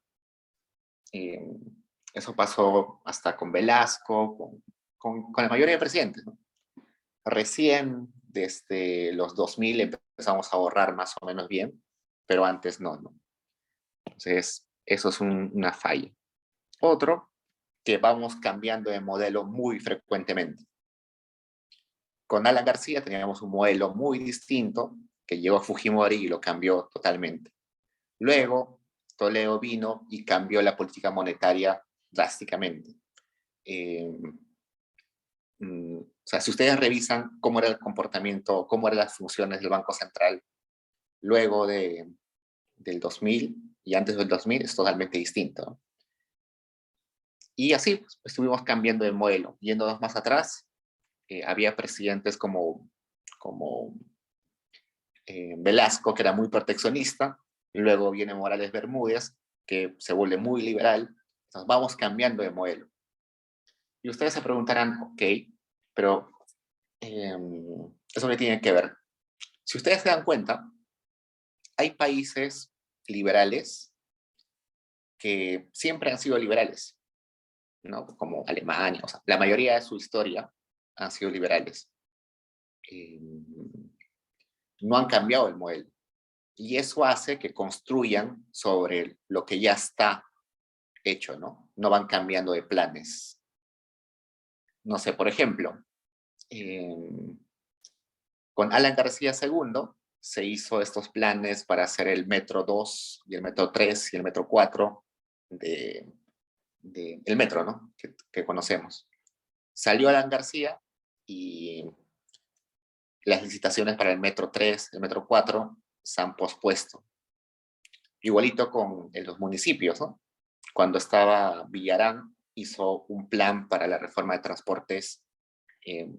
eso pasó hasta con Velasco, con la mayoría de presidentes, ¿no? Recién desde los 2000 empezamos a ahorrar más o menos bien, pero antes no, ¿no? Entonces, eso es una falla. Otro, que vamos cambiando de modelo muy frecuentemente. Con Alan García teníamos un modelo muy distinto que llegó a Fujimori y lo cambió totalmente. Luego, Toledo vino y cambió la política monetaria drásticamente. O sea, si ustedes revisan cómo era el comportamiento, cómo eran las funciones del Banco Central luego del 2000 y antes del 2000, es totalmente distinto. Y así pues, estuvimos cambiando de modelo. Yéndonos más atrás, había presidentes como Velasco, que era muy proteccionista, y luego viene Morales Bermúdez, que se vuelve muy liberal. Entonces vamos cambiando de modelo. Y ustedes se preguntarán, ok, pero ¿eso qué tiene que ver? Si ustedes se dan cuenta, hay países liberales que siempre han sido liberales, ¿no? Como Alemania, o sea, la mayoría de su historia han sido liberales. No han cambiado el modelo. Y eso hace que construyan sobre lo que ya está hecho, ¿no? No van cambiando de planes. No sé, por ejemplo, con Alan García II se hizo estos planes para hacer el Metro 2 y el Metro 3 y el Metro 4 el metro, ¿no? Que conocemos. Salió Alan García y las licitaciones para el Metro 3, el Metro 4 se han pospuesto. Igualito con los municipios, ¿no? Cuando estaba Villarán, hizo un plan para la reforma de transportes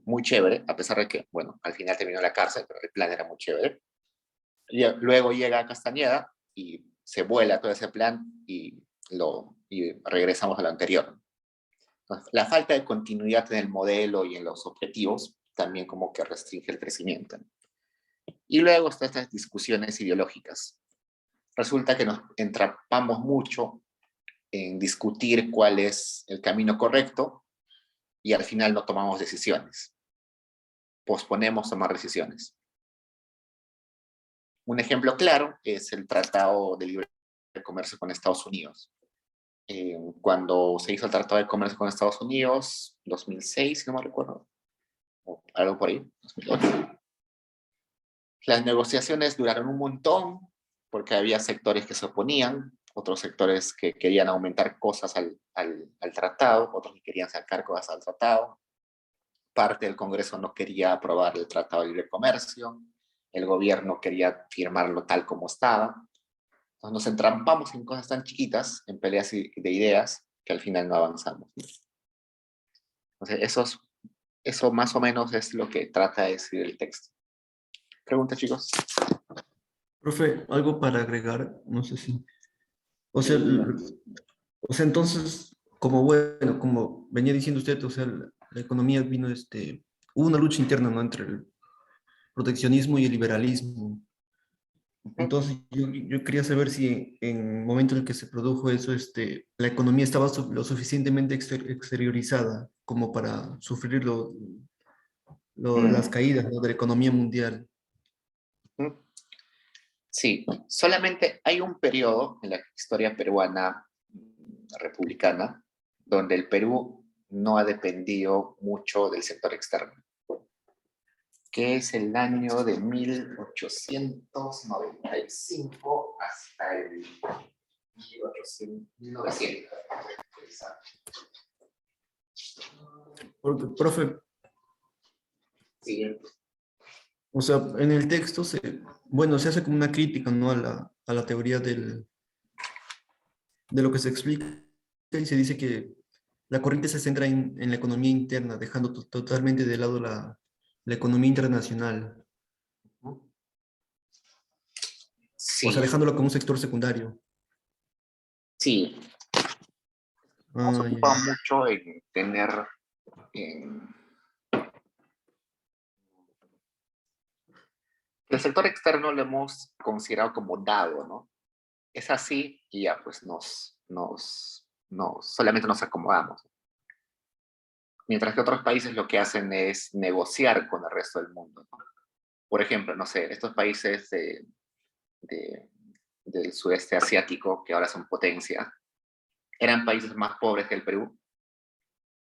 muy chévere, a pesar de que, bueno, al final terminó en la cárcel, pero el plan era muy chévere. Y luego llega Castañeda y se vuela todo ese plan y regresamos a lo anterior. Entonces, la falta de continuidad en el modelo y en los objetivos también como que restringe el crecimiento. Y luego están estas discusiones ideológicas. Resulta que nos entrapamos mucho en discutir cuál es el camino correcto y al final no tomamos decisiones. Posponemos tomar decisiones. Un ejemplo claro es el Tratado de Libre Comercio con Estados Unidos. Cuando se hizo el Tratado de Comercio con Estados Unidos, 2006, si no me recuerdo, o algo por ahí, 2008. Las negociaciones duraron un montón porque había sectores que se oponían, otros sectores que querían aumentar cosas al tratado, otros que querían sacar cosas al tratado. Parte del Congreso no quería aprobar el Tratado de Libre Comercio, el gobierno quería firmarlo tal como estaba. Entonces nos entrampamos en cosas tan chiquitas, en peleas de ideas, que al final no avanzamos. Entonces eso más o menos es lo que trata de decir el texto. ¿Preguntas, chicos? Profe, algo para agregar, no sé si. O sea, Sí. entonces, como bueno, como venía diciendo usted, o sea, la economía vino, hubo una lucha interna, ¿no? Entre el proteccionismo y el liberalismo. Entonces, yo quería saber si en el momento en el que se produjo eso, la economía estaba lo suficientemente exteriorizada como para sufrir las caídas, ¿no? De la economía mundial. Sí, solamente hay un periodo en la historia peruana republicana donde el Perú no ha dependido mucho del sector externo, que es el año de 1895 hasta el 1900. Porque, profe, Sí, o sea, en el texto bueno, se hace como una crítica, ¿no? A la teoría de lo que se explica y se dice que la corriente se centra en la economía interna, dejando totalmente de lado la economía internacional, o sea, sí, dejándola como un sector secundario. sí. Nos Ah, ocupa ya. mucho en tener en el sector externo lo hemos considerado como dado, ¿no? Es así y ya pues solamente nos acomodamos. Mientras que otros países lo que hacen es negociar con el resto del mundo, ¿no? Por ejemplo, no sé, estos países de, del sudeste asiático, que ahora son potencia, eran países más pobres que el Perú,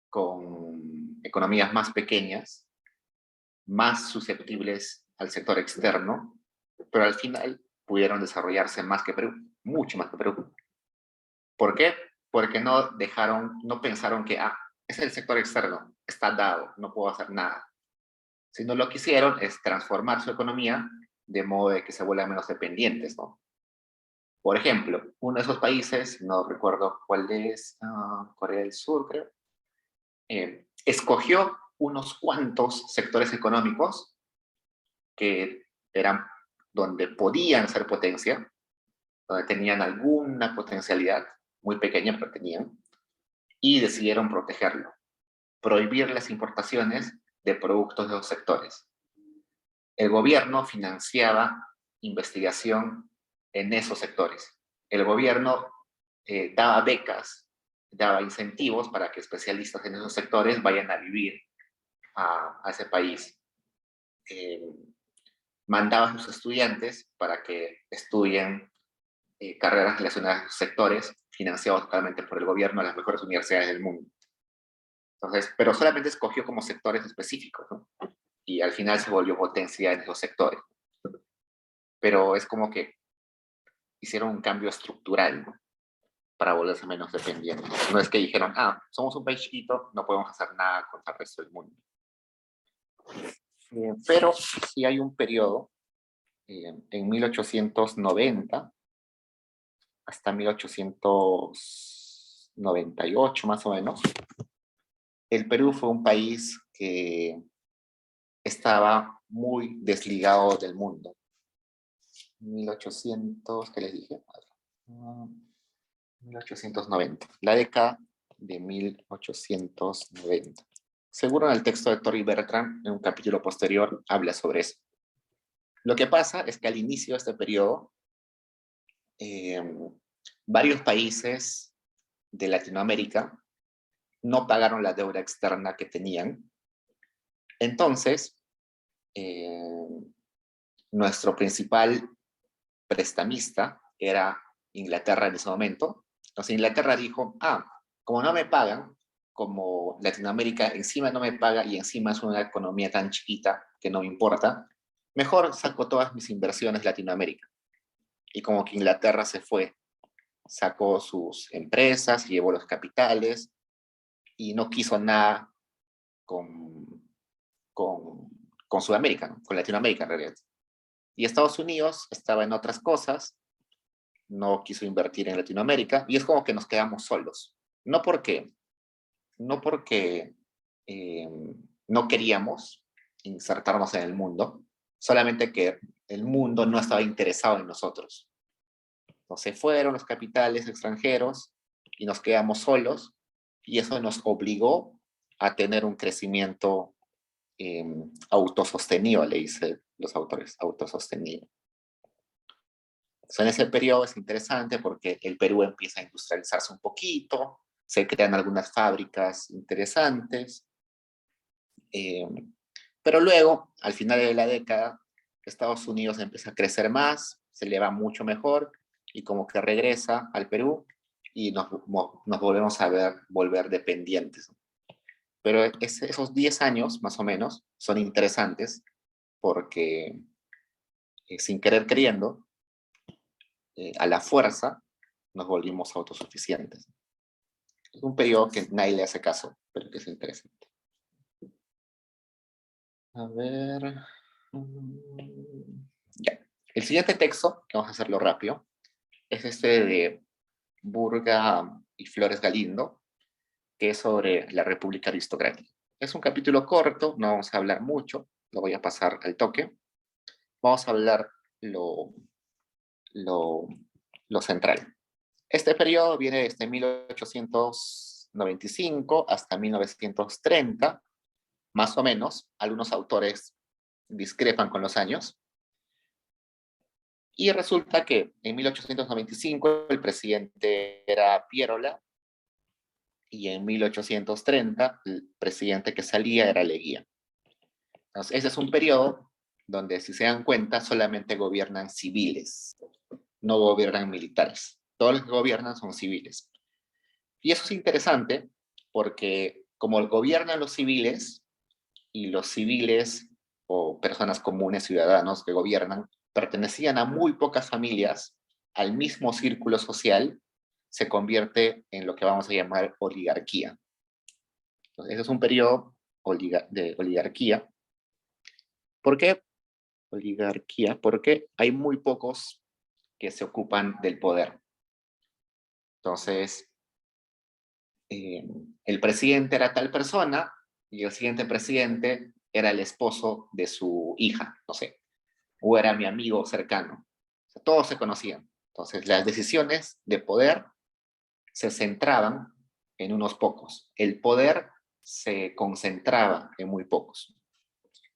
con economías más pequeñas, más susceptibles al sector externo, pero al final pudieron desarrollarse más que Perú, mucho más que Perú. ¿Por qué? Porque no pensaron que, es el sector externo, está dado, no puedo hacer nada. Sino lo que hicieron es transformar su economía de modo de que se vuelvan menos dependientes, ¿no? Por ejemplo, uno de esos países, no recuerdo cuál es, Corea del Sur, creo, escogió unos cuantos sectores económicos que eran donde podían ser potencia, donde tenían alguna potencialidad, muy pequeña, pero tenían, y decidieron protegerlo, prohibir las importaciones de productos de los sectores. El gobierno financiaba investigación en esos sectores. El gobierno daba becas, daba incentivos para que especialistas en esos sectores vayan a vivir a ese país. Mandaba a sus estudiantes para que estudien carreras relacionadas a sus sectores, financiados totalmente por el gobierno a las mejores universidades del mundo. Entonces, pero solamente escogió como sectores específicos, ¿no? Y al final se volvió potencia en esos sectores. Pero es como que hicieron un cambio estructural, ¿no? Para volverse menos dependientes. No es que dijeron, somos un país chiquito, no podemos hacer nada contra el resto del mundo. Pero sí hay un periodo, en 1890 hasta 1898 más o menos, el Perú fue un país que estaba muy desligado del mundo. 1800, ¿qué les dije? 1890, la década de 1890. Seguro en el texto de Tori Bertrand, en un capítulo posterior, habla sobre eso. Lo que pasa es que al inicio de este periodo, varios países de Latinoamérica no pagaron la deuda externa que tenían. Entonces, nuestro principal prestamista era Inglaterra en ese momento. Entonces Inglaterra dijo, como no me pagan, como Latinoamérica encima no me paga y encima es una economía tan chiquita que no me importa, mejor saco todas mis inversiones de Latinoamérica. Y como que Inglaterra se fue, sacó sus empresas, llevó los capitales y no quiso nada con Sudamérica, ¿no? Con Latinoamérica en realidad. Y Estados Unidos estaba en otras cosas, no quiso invertir en Latinoamérica y es como que nos quedamos solos. No porque eh, no queríamos insertarnos en el mundo, solamente que el mundo no estaba interesado en nosotros. Entonces fueron los capitales extranjeros y nos quedamos solos y eso nos obligó a tener un crecimiento autosostenido, le dicen los autores, autosostenido. Entonces, en ese periodo es interesante porque el Perú empieza a industrializarse un poquito, se crean algunas fábricas interesantes, pero luego, al final de la década, Estados Unidos empieza a crecer más, se le va mucho mejor y como que regresa al Perú y nos volvemos a volver dependientes. Pero esos 10 años, más o menos, son interesantes porque sin querer queriendo, a la fuerza, nos volvimos autosuficientes. Es un periodo que nadie le hace caso, pero que es interesante. A ver. Ya. El siguiente texto, que vamos a hacerlo rápido, es este de Burga y Flores Galindo, que es sobre la República Aristocrática. Es un capítulo corto, no vamos a hablar mucho, lo voy a pasar al toque. Vamos a hablar lo central. Este periodo viene desde 1895 hasta 1930, más o menos. Algunos autores discrepan con los años. Y resulta que en 1895 el presidente era Pierola y en 1830 el presidente que salía era Leguía. Entonces, ese es un periodo donde, si se dan cuenta, solamente gobiernan civiles, no gobiernan militares. Todos los que gobiernan son civiles. Y eso es interesante porque como gobiernan los civiles y los civiles o personas comunes, ciudadanos que gobiernan, pertenecían a muy pocas familias, al mismo círculo social, se convierte en lo que vamos a llamar oligarquía. Entonces, ese es un periodo de oligarquía. ¿Por qué oligarquía? Porque hay muy pocos que se ocupan del poder. Entonces, el presidente era tal persona y el siguiente presidente era el esposo de su hija, no sé, o era mi amigo cercano. O sea, todos se conocían. Entonces, las decisiones de poder se centraban en unos pocos. El poder se concentraba en muy pocos.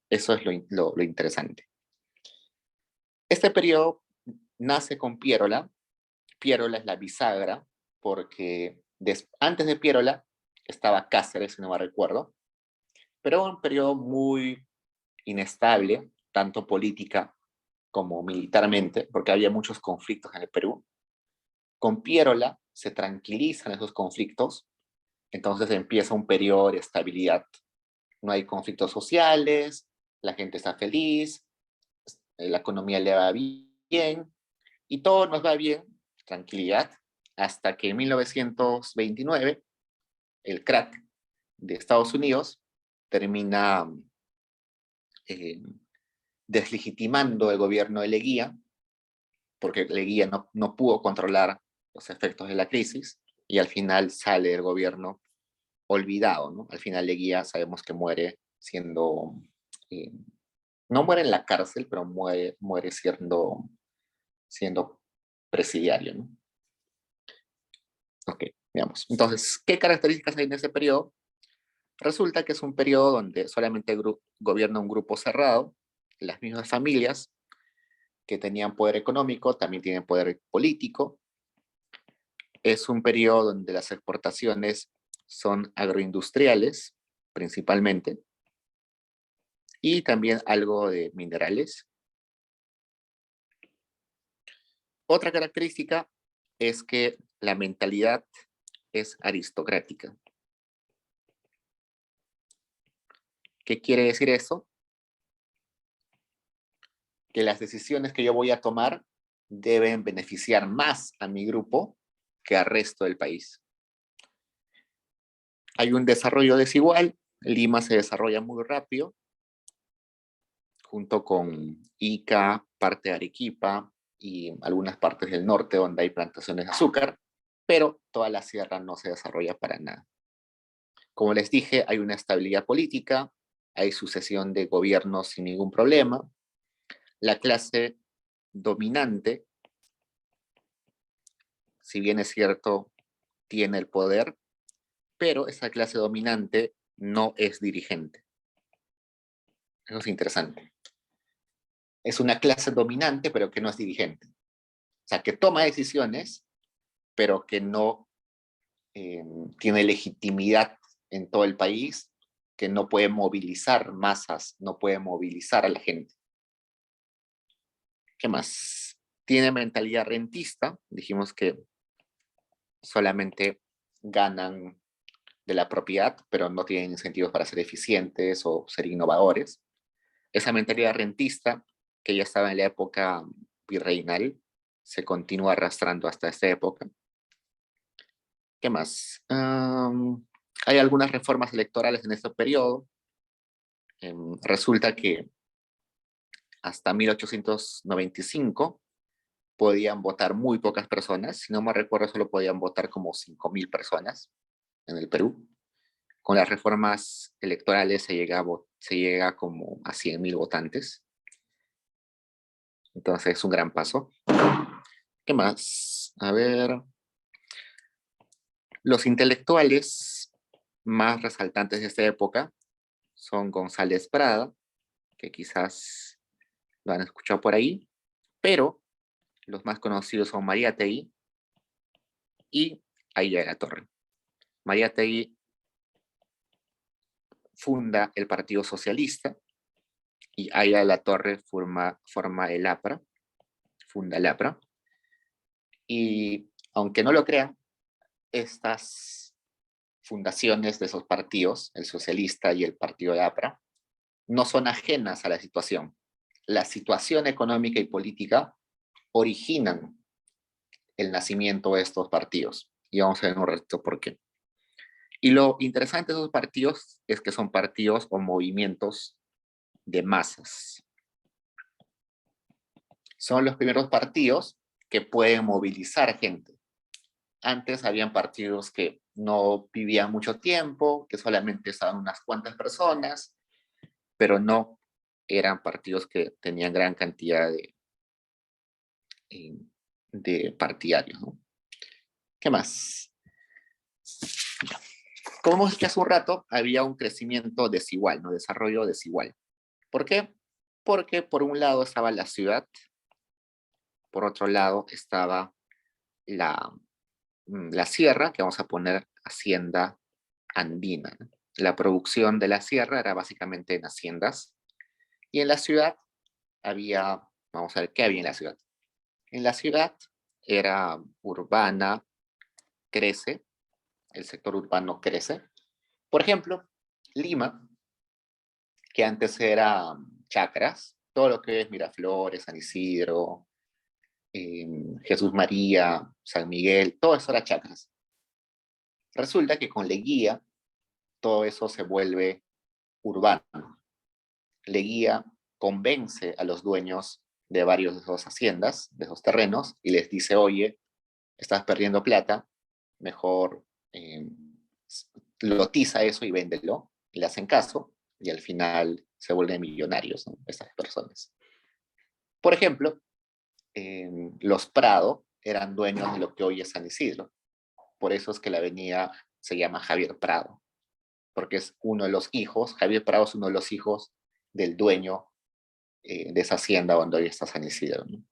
Eso es lo interesante. Este periodo nace con Piérola. Piérola es la bisagra, porque antes de Piérola estaba Cáceres, si no me recuerdo, pero un periodo muy inestable, tanto política como militarmente, porque había muchos conflictos en el Perú. Con Piérola se tranquilizan esos conflictos, entonces empieza un periodo de estabilidad. No hay conflictos sociales, la gente está feliz, la economía le va bien y todo nos va bien, tranquilidad, hasta que en 1929 el crack de Estados Unidos termina eh, deslegitimando el gobierno de Leguía, porque Leguía no pudo controlar los efectos de la crisis y al final sale el gobierno olvidado, ¿no? Al final Leguía sabemos que muere siendo, eh, no muere en la cárcel, pero muere siendo presidiario, ¿no? Ok, veamos. Entonces, ¿qué características hay en ese periodo? Resulta que es un periodo donde solamente gobierna un grupo cerrado, las mismas familias que tenían poder económico también tienen poder político. Es un periodo donde las exportaciones son agroindustriales, principalmente, y también algo de minerales. Otra característica es que la mentalidad es aristocrática. ¿Qué quiere decir eso? Que las decisiones que yo voy a tomar deben beneficiar más a mi grupo que al resto del país. Hay un desarrollo desigual, Lima se desarrolla muy rápido, junto con Ica, parte de Arequipa y algunas partes del norte donde hay plantaciones de azúcar, pero toda la sierra no se desarrolla para nada. Como les dije, hay una estabilidad política, hay sucesión de gobiernos sin ningún problema. La clase dominante, si bien es cierto, tiene el poder, pero esa clase dominante no es dirigente. Eso es interesante. Es una clase dominante, pero que no es dirigente. O sea, que toma decisiones, pero que no tiene legitimidad en todo el país, que no puede movilizar masas, no puede movilizar a la gente. ¿Qué más? Tiene mentalidad rentista. Dijimos que solamente ganan de la propiedad, pero no tienen incentivos para ser eficientes o ser innovadores. Esa mentalidad rentista, que ya estaba en la época virreinal, se continúa arrastrando hasta esta época. ¿Qué más? Hay algunas reformas electorales en este periodo. Resulta que hasta 1895 podían votar muy pocas personas. Si no me recuerdo, solo podían votar como 5.000 personas en el Perú. Con las reformas electorales se llega como a 100.000 votantes. Entonces es un gran paso. ¿Qué más? A ver. Los intelectuales más resaltantes de esta época son González Prada, que quizás lo han escuchado por ahí, pero los más conocidos son Mariátegui y Aya de la Torre. Mariátegui funda el Partido Socialista y Aya de la Torre forma el APRA, funda el APRA. Y aunque no lo crean, estas fundaciones de esos partidos, el socialista y el partido de APRA, no son ajenas a la situación. La situación económica y política originan el nacimiento de estos partidos. Y vamos a ver un ratito por qué. Y lo interesante de esos partidos es que son partidos o movimientos de masas. Son los primeros partidos que pueden movilizar gente. Antes habían partidos que no vivían mucho tiempo, que solamente estaban unas cuantas personas, pero no eran partidos que tenían gran cantidad de partidarios, ¿no? ¿Qué más? Como hemos dicho hace un rato, había un crecimiento desigual, ¿no? Desarrollo desigual. ¿Por qué? Porque por un lado estaba la ciudad, por otro lado estaba la, la sierra, que vamos a poner hacienda andina, ¿no? La producción de la sierra era básicamente en haciendas, y en la ciudad había, vamos a ver, ¿qué había en la ciudad? En la ciudad era urbana, crece, el sector urbano crece. Por ejemplo, Lima, que antes era chacras, todo lo que es Miraflores, San Isidro, Jesús María, San Miguel, todo eso era chacras. Resulta que con Leguía todo eso se vuelve urbano. Leguía convence a los dueños de varios de esas haciendas, de esos terrenos, y les dice, oye, estás perdiendo plata, mejor lotiza eso y véndelo. Y le hacen caso, y al final se vuelven millonarios, ¿no? Esas personas. Por ejemplo, los Prado eran dueños de lo que hoy es San Isidro. Por eso es que la avenida se llama Javier Prado, porque es uno de los hijos, Javier Prado es uno de los hijos del dueño de esa hacienda donde hoy está San Isidro, ¿no?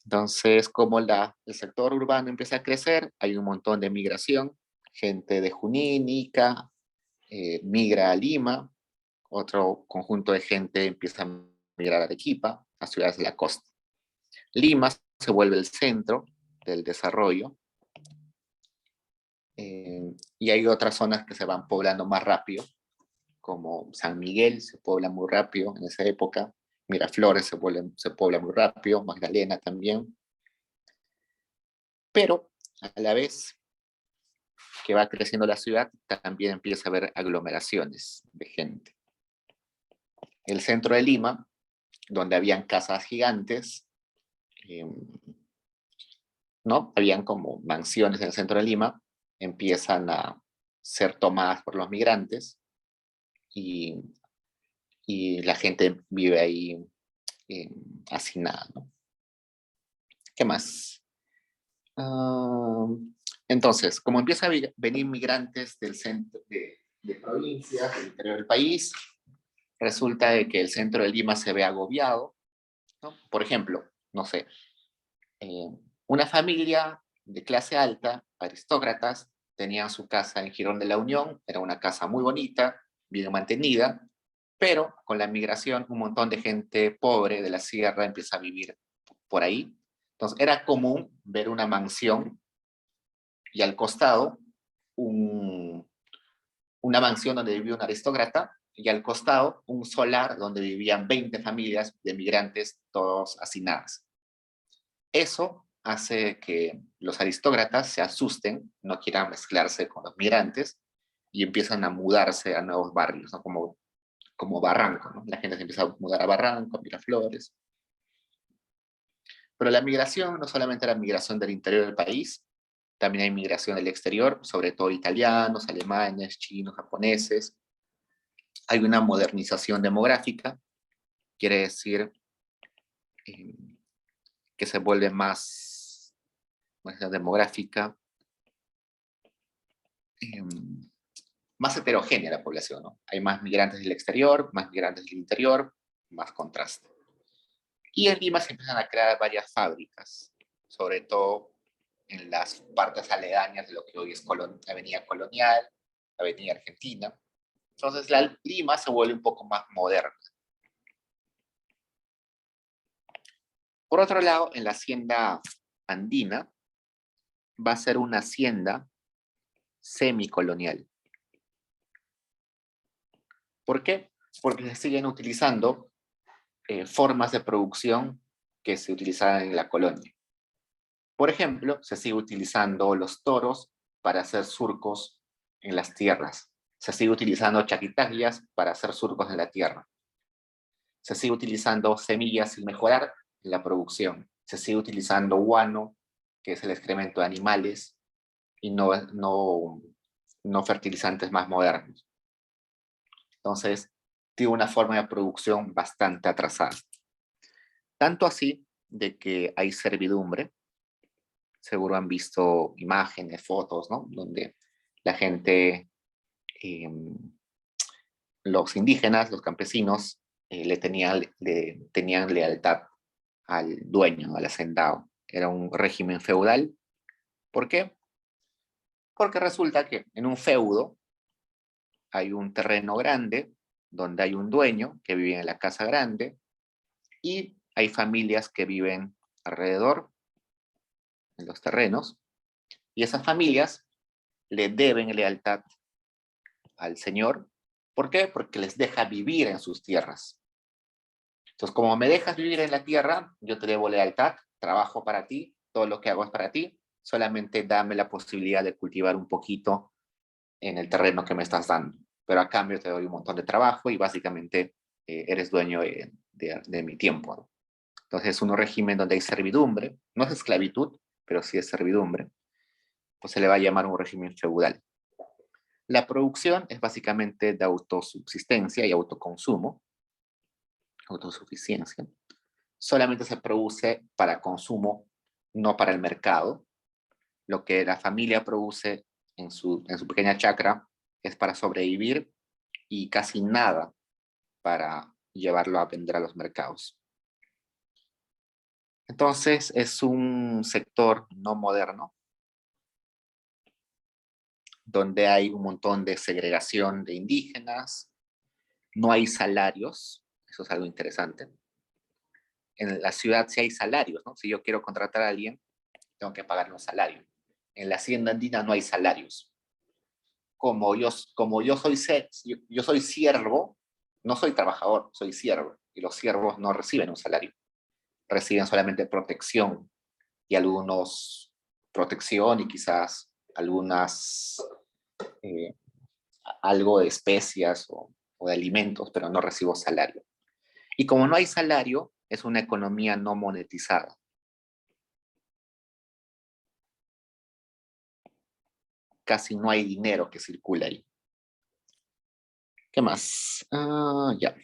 Entonces, como el sector urbano empieza a crecer, hay un montón de migración, gente de Junín, Ica, migra a Lima, otro conjunto de gente empieza a migrar a Arequipa, a ciudades de la costa. Lima se vuelve el centro del desarrollo, y hay otras zonas que se van poblando más rápido, como San Miguel se pobla muy rápido en esa época, Miraflores se pobla muy rápido, Magdalena también, pero a la vez que va creciendo la ciudad, también empieza a haber aglomeraciones de gente. El centro de Lima, donde habían casas gigantes, ¿no? Habían como mansiones en el centro de Lima, empiezan a ser tomadas por los migrantes y, y la gente vive ahí hacinada, ¿no? ¿Qué más? Entonces, como empieza a venir migrantes del centro de provincias, del interior del país, resulta de que el centro de Lima se ve agobiado, ¿no? Por ejemplo, no sé, eh, una familia de clase alta, aristócratas, tenían su casa en Girón de la Unión, era una casa muy bonita, bien mantenida, pero con la migración un montón de gente pobre de la sierra empieza a vivir por ahí. Entonces era común ver una mansión y al costado una mansión donde vivía un aristócrata y al costado un solar donde vivían 20 familias de migrantes, todos hacinadas. Eso hace que los aristócratas se asusten, no quieran mezclarse con los migrantes y empiezan a mudarse a nuevos barrios, ¿no? Como Barranco, ¿no? La gente se empieza a mudar a Barranco, a Miraflores. Pero la migración no solamente era migración del interior del país, también hay migración del exterior, sobre todo italianos, alemanes, chinos, japoneses. Hay una modernización demográfica, quiere decir eh, que se vuelve más demográfica, eh, más heterogénea la población, ¿no? Hay más migrantes del exterior, más migrantes del interior, más contraste. Y en Lima se empiezan a crear varias fábricas, sobre todo en las partes aledañas de lo que hoy es Avenida Colonial, Avenida Argentina. Entonces la Lima se vuelve un poco más moderna. Por otro lado, en la hacienda andina va a ser una hacienda semicolonial. ¿Por qué? porque se siguen utilizando formas de producción que se utilizaban en la colonia. Por ejemplo, se sigue utilizando los toros para hacer surcos en las tierras. Se sigue utilizando chaquitarias para hacer surcos en la tierra. Se sigue utilizando semillas sin mejorar la producción. Se sigue utilizando guano, que es el excremento de animales, y no fertilizantes más modernos. Entonces, tiene una forma de producción bastante atrasada. Tanto así de que hay servidumbre. Seguro han visto imágenes, fotos, ¿no? Donde la gente, los indígenas, los campesinos, le tenían lealtad al dueño, al hacendado. Era un régimen feudal. ¿Por qué? Porque resulta que en un feudo hay un terreno grande donde hay un dueño que vive en la casa grande y hay familias que viven alrededor en los terrenos y esas familias le deben lealtad al señor. ¿Por qué? Porque les deja vivir en sus tierras. Entonces, como me dejas vivir en la tierra, yo te debo lealtad, trabajo para ti, todo lo que hago es para ti, solamente dame la posibilidad de cultivar un poquito en el terreno que me estás dando. Pero a cambio te doy un montón de trabajo y básicamente eres dueño de mi tiempo, ¿no? Entonces es un régimen donde hay servidumbre, no es esclavitud, pero sí es servidumbre, pues se le va a llamar un régimen feudal. La producción es básicamente de autosubsistencia y autoconsumo, autosuficiencia. Solamente se produce para consumo, no para el mercado. Lo que la familia produce en su pequeña chacra es para sobrevivir y casi nada para llevarlo a vender a los mercados. Entonces es un sector no moderno, donde hay un montón de segregación de indígenas, no hay salarios, eso es algo interesante. En la ciudad sí hay salarios, ¿no? Si yo quiero contratar a alguien, tengo que pagarle un salario. En la hacienda andina no hay salarios. Como yo soy siervo, no soy trabajador, soy siervo, y los siervos no reciben un salario, reciben solamente protección y protección y quizás eh, algo de especias o de alimentos, pero no recibo salario. Y como no hay salario, es una economía no monetizada. Casi no hay dinero que circula ahí. ¿Qué más? Ya.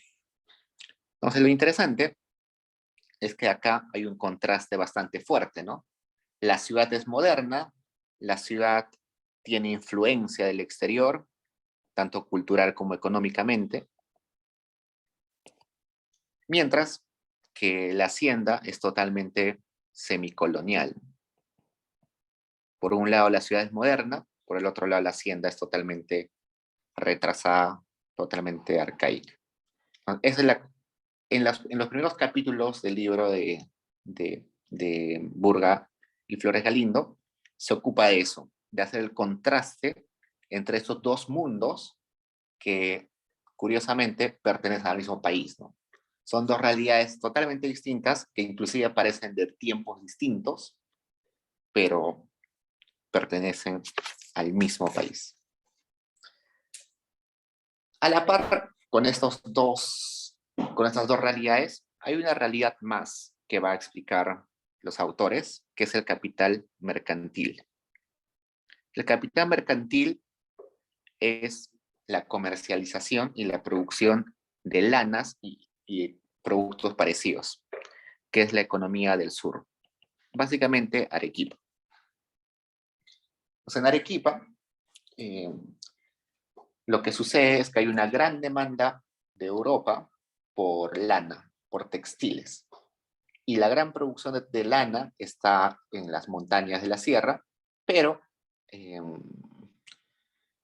Entonces lo interesante es que acá hay un contraste bastante fuerte, ¿no? La ciudad es moderna, la ciudad tiene influencia del exterior, tanto cultural como económicamente, mientras que la hacienda es totalmente semicolonial. Por un lado la ciudad es moderna, por el otro lado la hacienda es totalmente retrasada, totalmente arcaica. Esa es en los primeros capítulos del libro de Burga y Flores Galindo, se ocupa de eso, de hacer el contraste entre estos dos mundos que curiosamente pertenecen al mismo país, ¿no? Son dos realidades totalmente distintas que inclusive aparecen de tiempos distintos, pero pertenecen al mismo país. A la par con estas dos realidades, hay una realidad más que va a explicar los autores, que es el capital mercantil. El capital mercantil es la comercialización y la producción de lanas y productos parecidos, que es la economía del sur. Básicamente Arequipa. Pues en Arequipa, lo que sucede es que hay una gran demanda de Europa por lana, por textiles. Y la gran producción de lana está en las montañas de la sierra, pero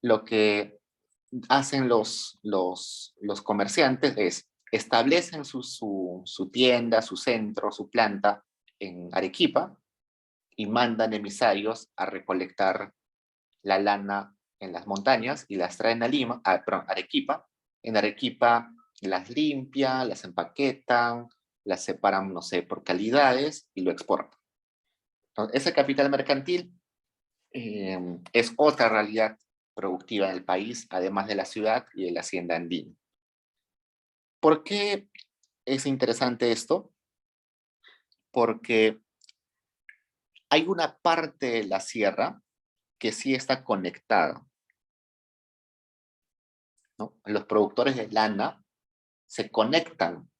lo que hacen los comerciantes es establecen su tienda, su centro, su planta en Arequipa y mandan emisarios a recolectar la lana en las montañas y las traen a Arequipa. En Arequipa las limpian, las empaquetan, las separan, no sé, por calidades y lo exportan. Entonces, ese capital mercantil es otra realidad productiva en el país, además de la ciudad y de la hacienda andina. ¿Por qué es interesante esto? Porque hay una parte de la sierra que sí está conectada, ¿no? Los productores de lana se conectan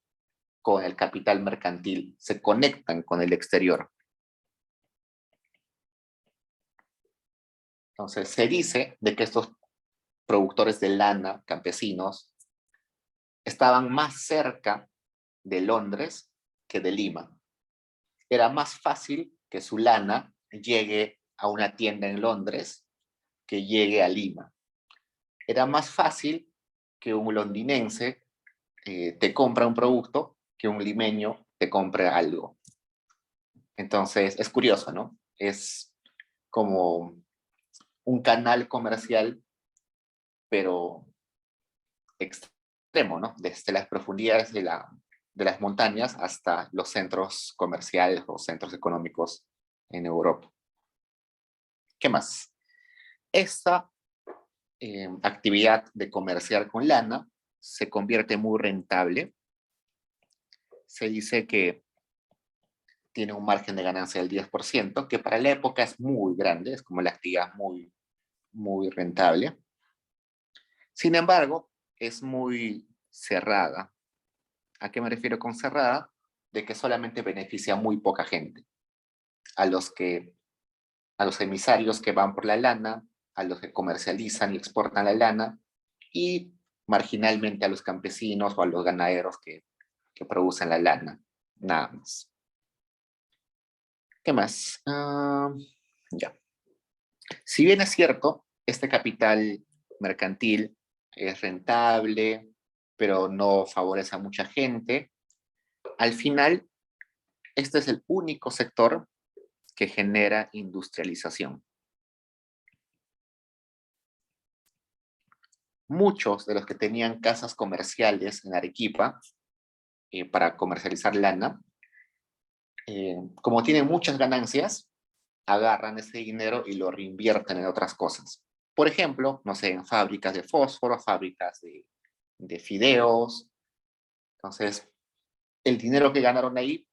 con el capital mercantil, se conectan con el exterior. Entonces, se dice de que estos productores de lana, campesinos, estaban más cerca de Londres que de Lima. Era más fácil que su lana llegue a una tienda en Londres que llegue a Lima. Era más fácil que un londinense te compra un producto que un limeño te compre algo. Entonces, es curioso, ¿no? Es como un canal comercial, pero extremo, ¿no? Desde las profundidades de las montañas hasta los centros comerciales o centros económicos en Europa. ¿Qué más? Esta actividad de comerciar con lana se convierte muy rentable. Se dice que tiene un margen de ganancia del 10%, que para la época es muy grande, es como la actividad muy, muy rentable. Sin embargo, es muy cerrada. ¿A qué me refiero con cerrada? De que solamente beneficia a muy poca gente. A los emisarios que van por la lana, a los que comercializan y exportan la lana, y marginalmente a los campesinos o a los ganaderos que producen la lana. Nada más. ¿Qué más? Ya. Si bien es cierto, este capital mercantil es rentable, pero no favorece a mucha gente, al final, este es el único sector que genera industrialización. Muchos de los que tenían casas comerciales en Arequipa para comercializar lana, como tienen muchas ganancias, agarran ese dinero y lo reinvierten en otras cosas. Por ejemplo, no sé, en fábricas de fósforo, fábricas de fideos. Entonces, el dinero que ganaron ahí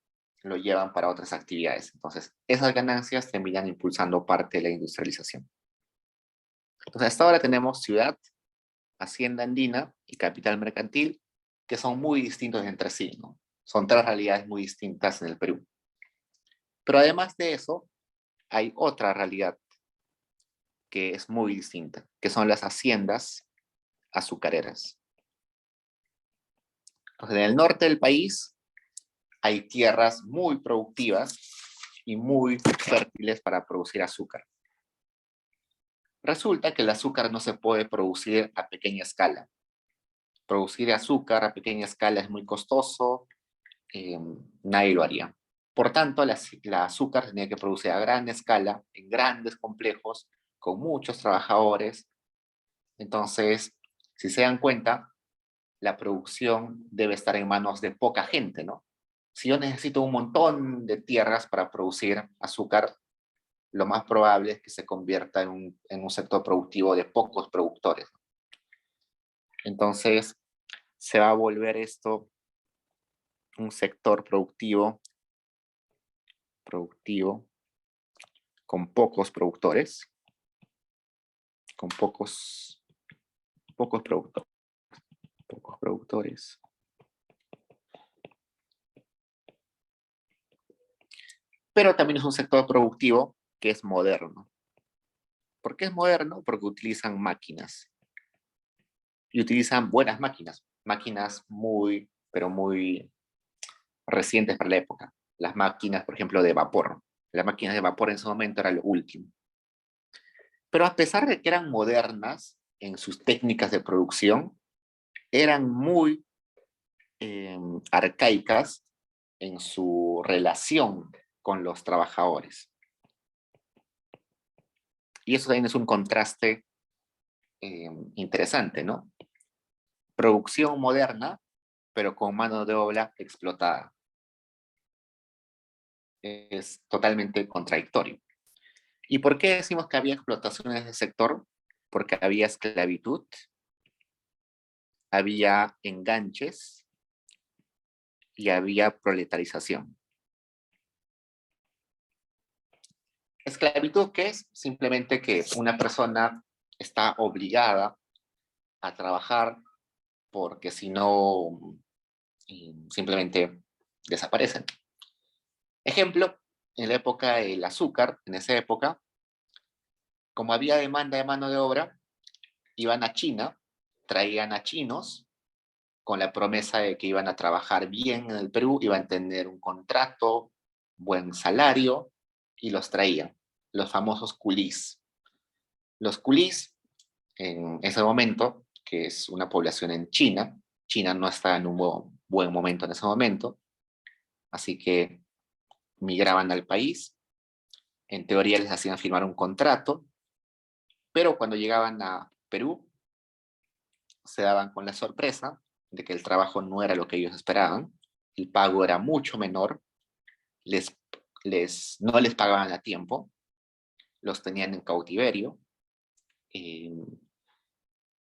lo llevan para otras actividades. Entonces, esas ganancias terminan impulsando parte de la industrialización. Entonces, hasta ahora tenemos ciudad, hacienda andina y capital mercantil, que son muy distintos entre sí, ¿no? Son tres realidades muy distintas en el Perú. Pero además de eso, hay otra realidad que es muy distinta, que son las haciendas azucareras. Entonces, en el norte del país hay tierras muy productivas y muy fértiles para producir azúcar. Resulta que el azúcar no se puede producir a pequeña escala. Producir azúcar a pequeña escala es muy costoso, nadie lo haría. Por tanto, la azúcar tenía que producir a gran escala, en grandes complejos, con muchos trabajadores. Entonces, si se dan cuenta, la producción debe estar en manos de poca gente, ¿no? Si yo necesito un montón de tierras para producir azúcar, lo más probable es que se convierta en un sector productivo de pocos productores. Entonces, se va a volver esto un sector productivo con pocos productores, con pocos productores. Pero también es un sector productivo que es moderno. ¿Por qué es moderno? Porque utilizan máquinas. Y utilizan buenas máquinas. Máquinas muy, pero muy recientes para la época. Las máquinas, por ejemplo, de vapor. Las máquinas de vapor en ese momento era lo último. Pero a pesar de que eran modernas en sus técnicas de producción, eran muy arcaicas en su relación con los trabajadores. Y eso también es un contraste interesante, ¿no? Producción moderna, pero con mano de obra explotada. Es totalmente contradictorio. ¿Y por qué decimos que había explotación en ese sector? Porque había esclavitud, había enganches y había proletarización. ¿Esclavitud qué es? Simplemente que una persona está obligada a trabajar porque si no, simplemente desaparecen. Ejemplo, en la época del azúcar, en esa época, como había demanda de mano de obra, iban a China, traían a chinos con la promesa de que iban a trabajar bien en el Perú, iban a tener un contrato, buen salario, y los traían, los famosos culís. Los culís, en ese momento, que es una población en China, China no está en un buen momento en ese momento, así que migraban al país, en teoría les hacían firmar un contrato, pero cuando llegaban a Perú, se daban con la sorpresa de que el trabajo no era lo que ellos esperaban, el pago era mucho menor, les, no les pagaban a tiempo, los tenían en cautiverio, eh,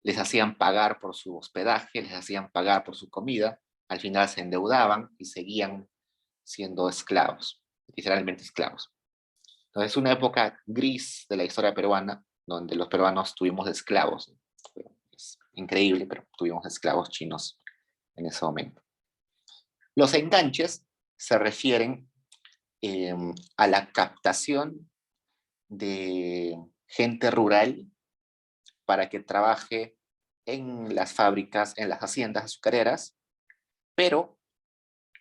les hacían pagar por su hospedaje, les hacían pagar por su comida, al final se endeudaban y seguían siendo esclavos, literalmente esclavos. Entonces es una época gris de la historia peruana, donde los peruanos tuvimos esclavos. Es increíble, pero tuvimos esclavos chinos en ese momento. Los enganches se refieren a la captación de gente rural para que trabaje en las fábricas, en las haciendas azucareras, pero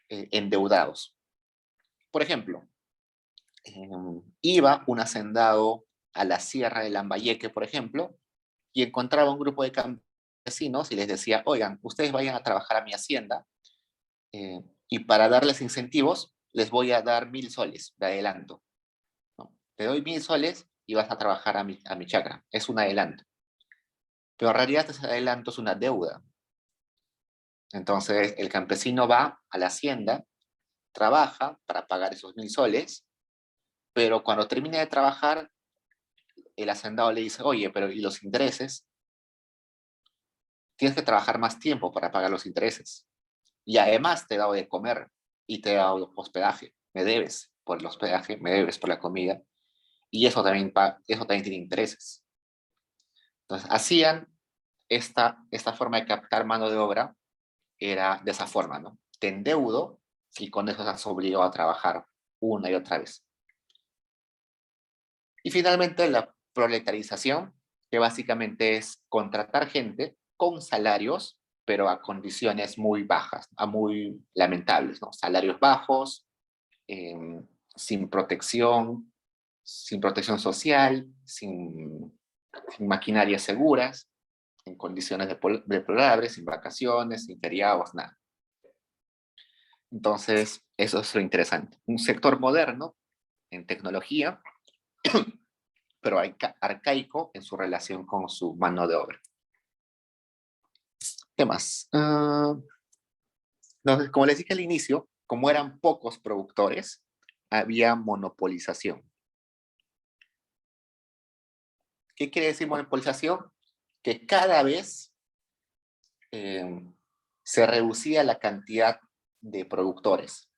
endeudados. Por ejemplo, iba un hacendado a la sierra de Lambayeque, por ejemplo, y encontraba un grupo de campesinos y les decía, oigan, ustedes vayan a trabajar a mi hacienda y para darles incentivos les voy a dar 1.000 soles de adelanto, ¿no? Te doy 1.000 soles y vas a trabajar a mi chacra. Es un adelanto. Pero en realidad ese adelanto es una deuda. Entonces el campesino va a la hacienda, trabaja para pagar esos 1.000 soles, pero cuando termina de trabajar, el hacendado le dice, oye, pero ¿y los intereses? Tienes que trabajar más tiempo para pagar los intereses. Y además te he dado de comer y te he dado hospedaje. Me debes por el hospedaje, me debes por la comida. Y eso también tiene intereses. Entonces, hacían esta forma de captar mano de obra, era de esa forma, ¿no? Te endeudo y con eso estás obligado a trabajar una y otra vez. Y finalmente la proletarización, que básicamente es contratar gente con salarios, pero a condiciones muy bajas, a muy lamentables, ¿no? Salarios bajos, eh, sin protección, sin protección social, sin maquinarias seguras, en condiciones deplorables, sin vacaciones, sin feriados, nada. Entonces, eso es lo interesante. Un sector moderno en tecnología, pero arcaico en su relación con su mano de obra. ¿Qué más? Entonces, como les dije al inicio, como eran pocos productores, había monopolización. ¿Qué quiere decir monopolización? Que cada vez eh, se reducía la cantidad de productores.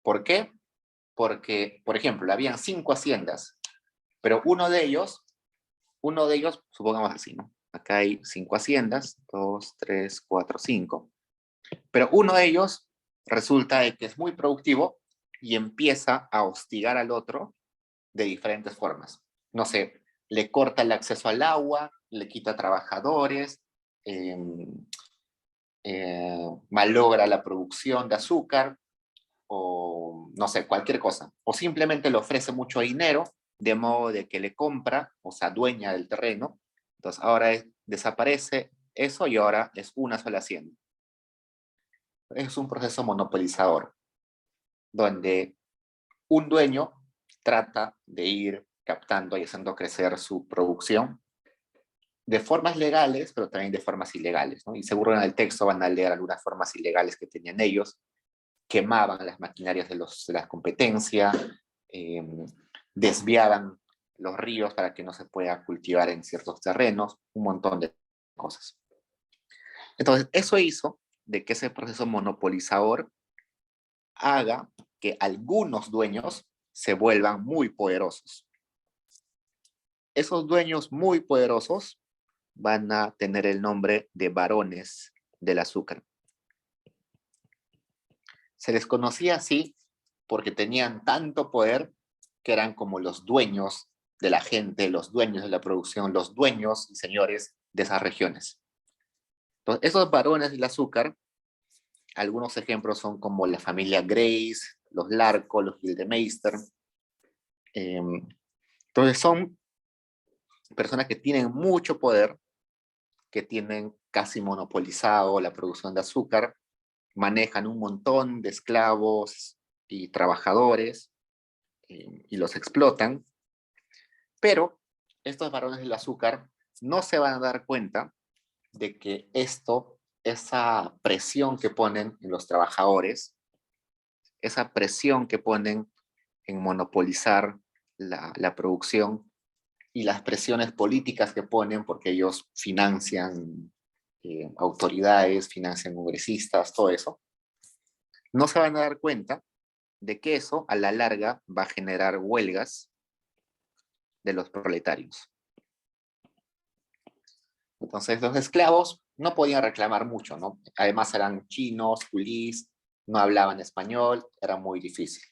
¿Por qué? Porque, por ejemplo, habían 5 haciendas, pero uno de ellos, supongamos así, ¿no? Acá hay 5 haciendas, 2, 3, 4, 5, pero uno de ellos resulta de que es muy productivo y empieza a hostigar al otro de diferentes formas. No sé, le corta el acceso al agua, le quita trabajadores, eh, malogra la producción de azúcar, o no sé, cualquier cosa. O simplemente le ofrece mucho dinero, de modo de que le compra, o sea, dueña del terreno. Entonces ahora desaparece eso y ahora es una sola hacienda. Es un proceso monopolizador, donde un dueño trata de ir captando y haciendo crecer su producción de formas legales, pero también de formas ilegales, ¿no? Y seguro en el texto van a leer algunas formas ilegales que tenían ellos, quemaban las maquinarias de la competencia, eh, desviaban los ríos para que no se pueda cultivar en ciertos terrenos, un montón de cosas. Entonces, eso hizo de que ese proceso monopolizador haga que algunos dueños se vuelvan muy poderosos. Esos dueños muy poderosos van a tener el nombre de barones del azúcar. Se les conocía así porque tenían tanto poder que eran como los dueños de la gente, los dueños de la producción, los dueños y señores de esas regiones. Entonces, esos barones del azúcar, algunos ejemplos son como la familia Grace, los Larco, los Gildemeister. Entonces son personas que tienen mucho poder, que tienen casi monopolizado la producción de azúcar, manejan un montón de esclavos y trabajadores y los explotan, pero estos varones del azúcar no se van a dar cuenta de que esa presión que ponen en los trabajadores, esa presión que ponen en monopolizar la producción y las presiones políticas que ponen, porque ellos financian autoridades, financian congresistas, todo eso, no se van a dar cuenta de que eso a la larga va a generar huelgas de los proletarios. Entonces los esclavos no podían reclamar mucho, ¿no? Además eran chinos, culís, no hablaban español, era muy difícil.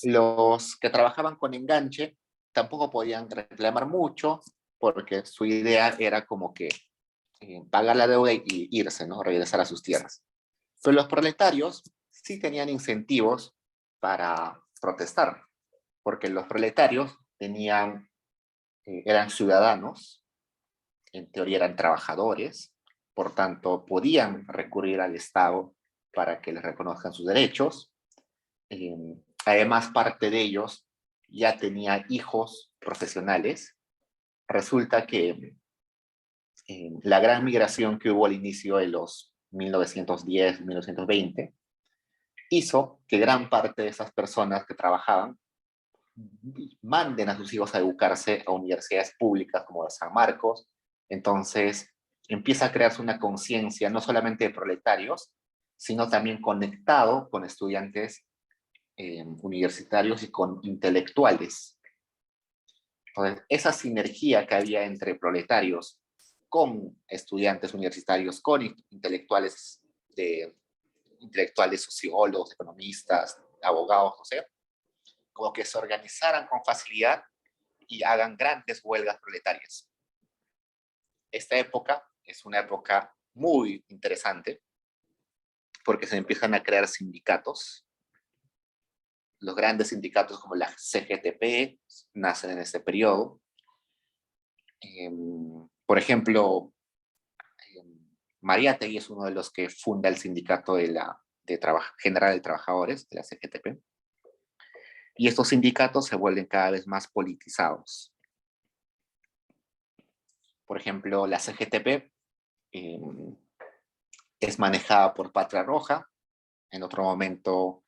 Los que trabajaban con enganche tampoco podían reclamar mucho porque su idea era como que pagar la deuda y irse, ¿no? Regresar a sus tierras. Pero los proletarios sí tenían incentivos para protestar, porque los proletarios eran ciudadanos, en teoría eran trabajadores, por tanto podían recurrir al Estado para que les reconozcan sus derechos. Además, parte de ellos ya tenía hijos profesionales. Resulta que la gran migración que hubo al inicio de los 1910, 1920, hizo que gran parte de esas personas que trabajaban manden a sus hijos a educarse a universidades públicas como la San Marcos. Entonces empieza a crearse una conciencia no solamente de proletarios, sino también conectado con estudiantes universitarios y con intelectuales. Entonces, esa sinergia que había entre proletarios con estudiantes universitarios, con intelectuales sociólogos, economistas, abogados, no sé, como que se organizaran con facilidad y hagan grandes huelgas proletarias. Esta época es una época muy interesante porque se empiezan a crear sindicatos. Los grandes sindicatos como la CGTP nacen en este periodo. Por ejemplo, Mariátegui es uno de los que funda el sindicato General de Trabajadores, de la CGTP. Y estos sindicatos se vuelven cada vez más politizados. Por ejemplo, la CGTP es manejada por Patria Roja. En otro momento,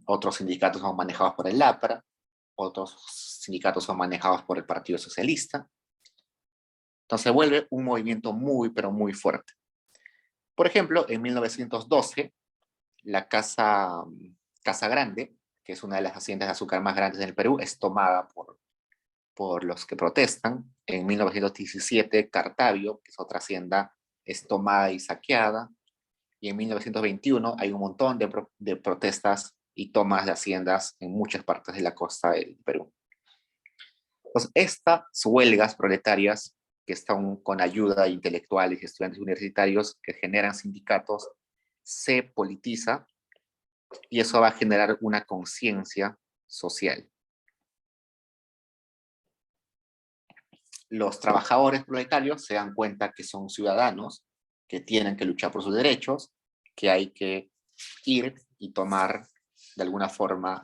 otros sindicatos son manejados por el APRA. Otros sindicatos son manejados por el Partido Socialista. Entonces se vuelve un movimiento muy, pero muy fuerte. Por ejemplo, en 1912, la Casa Grande, que es una de las haciendas de azúcar más grandes en el Perú, es tomada por los que protestan. En 1917, Cartavio, que es otra hacienda, es tomada y saqueada. Y en 1921 hay un montón de protestas y tomas de haciendas en muchas partes de la costa del Perú. Entonces, estas huelgas proletarias, que están con ayuda de intelectuales y estudiantes universitarios que generan sindicatos, se politiza y eso va a generar una conciencia social. Los trabajadores proletarios se dan cuenta que son ciudadanos, que tienen que luchar por sus derechos, que hay que ir y tomar de alguna forma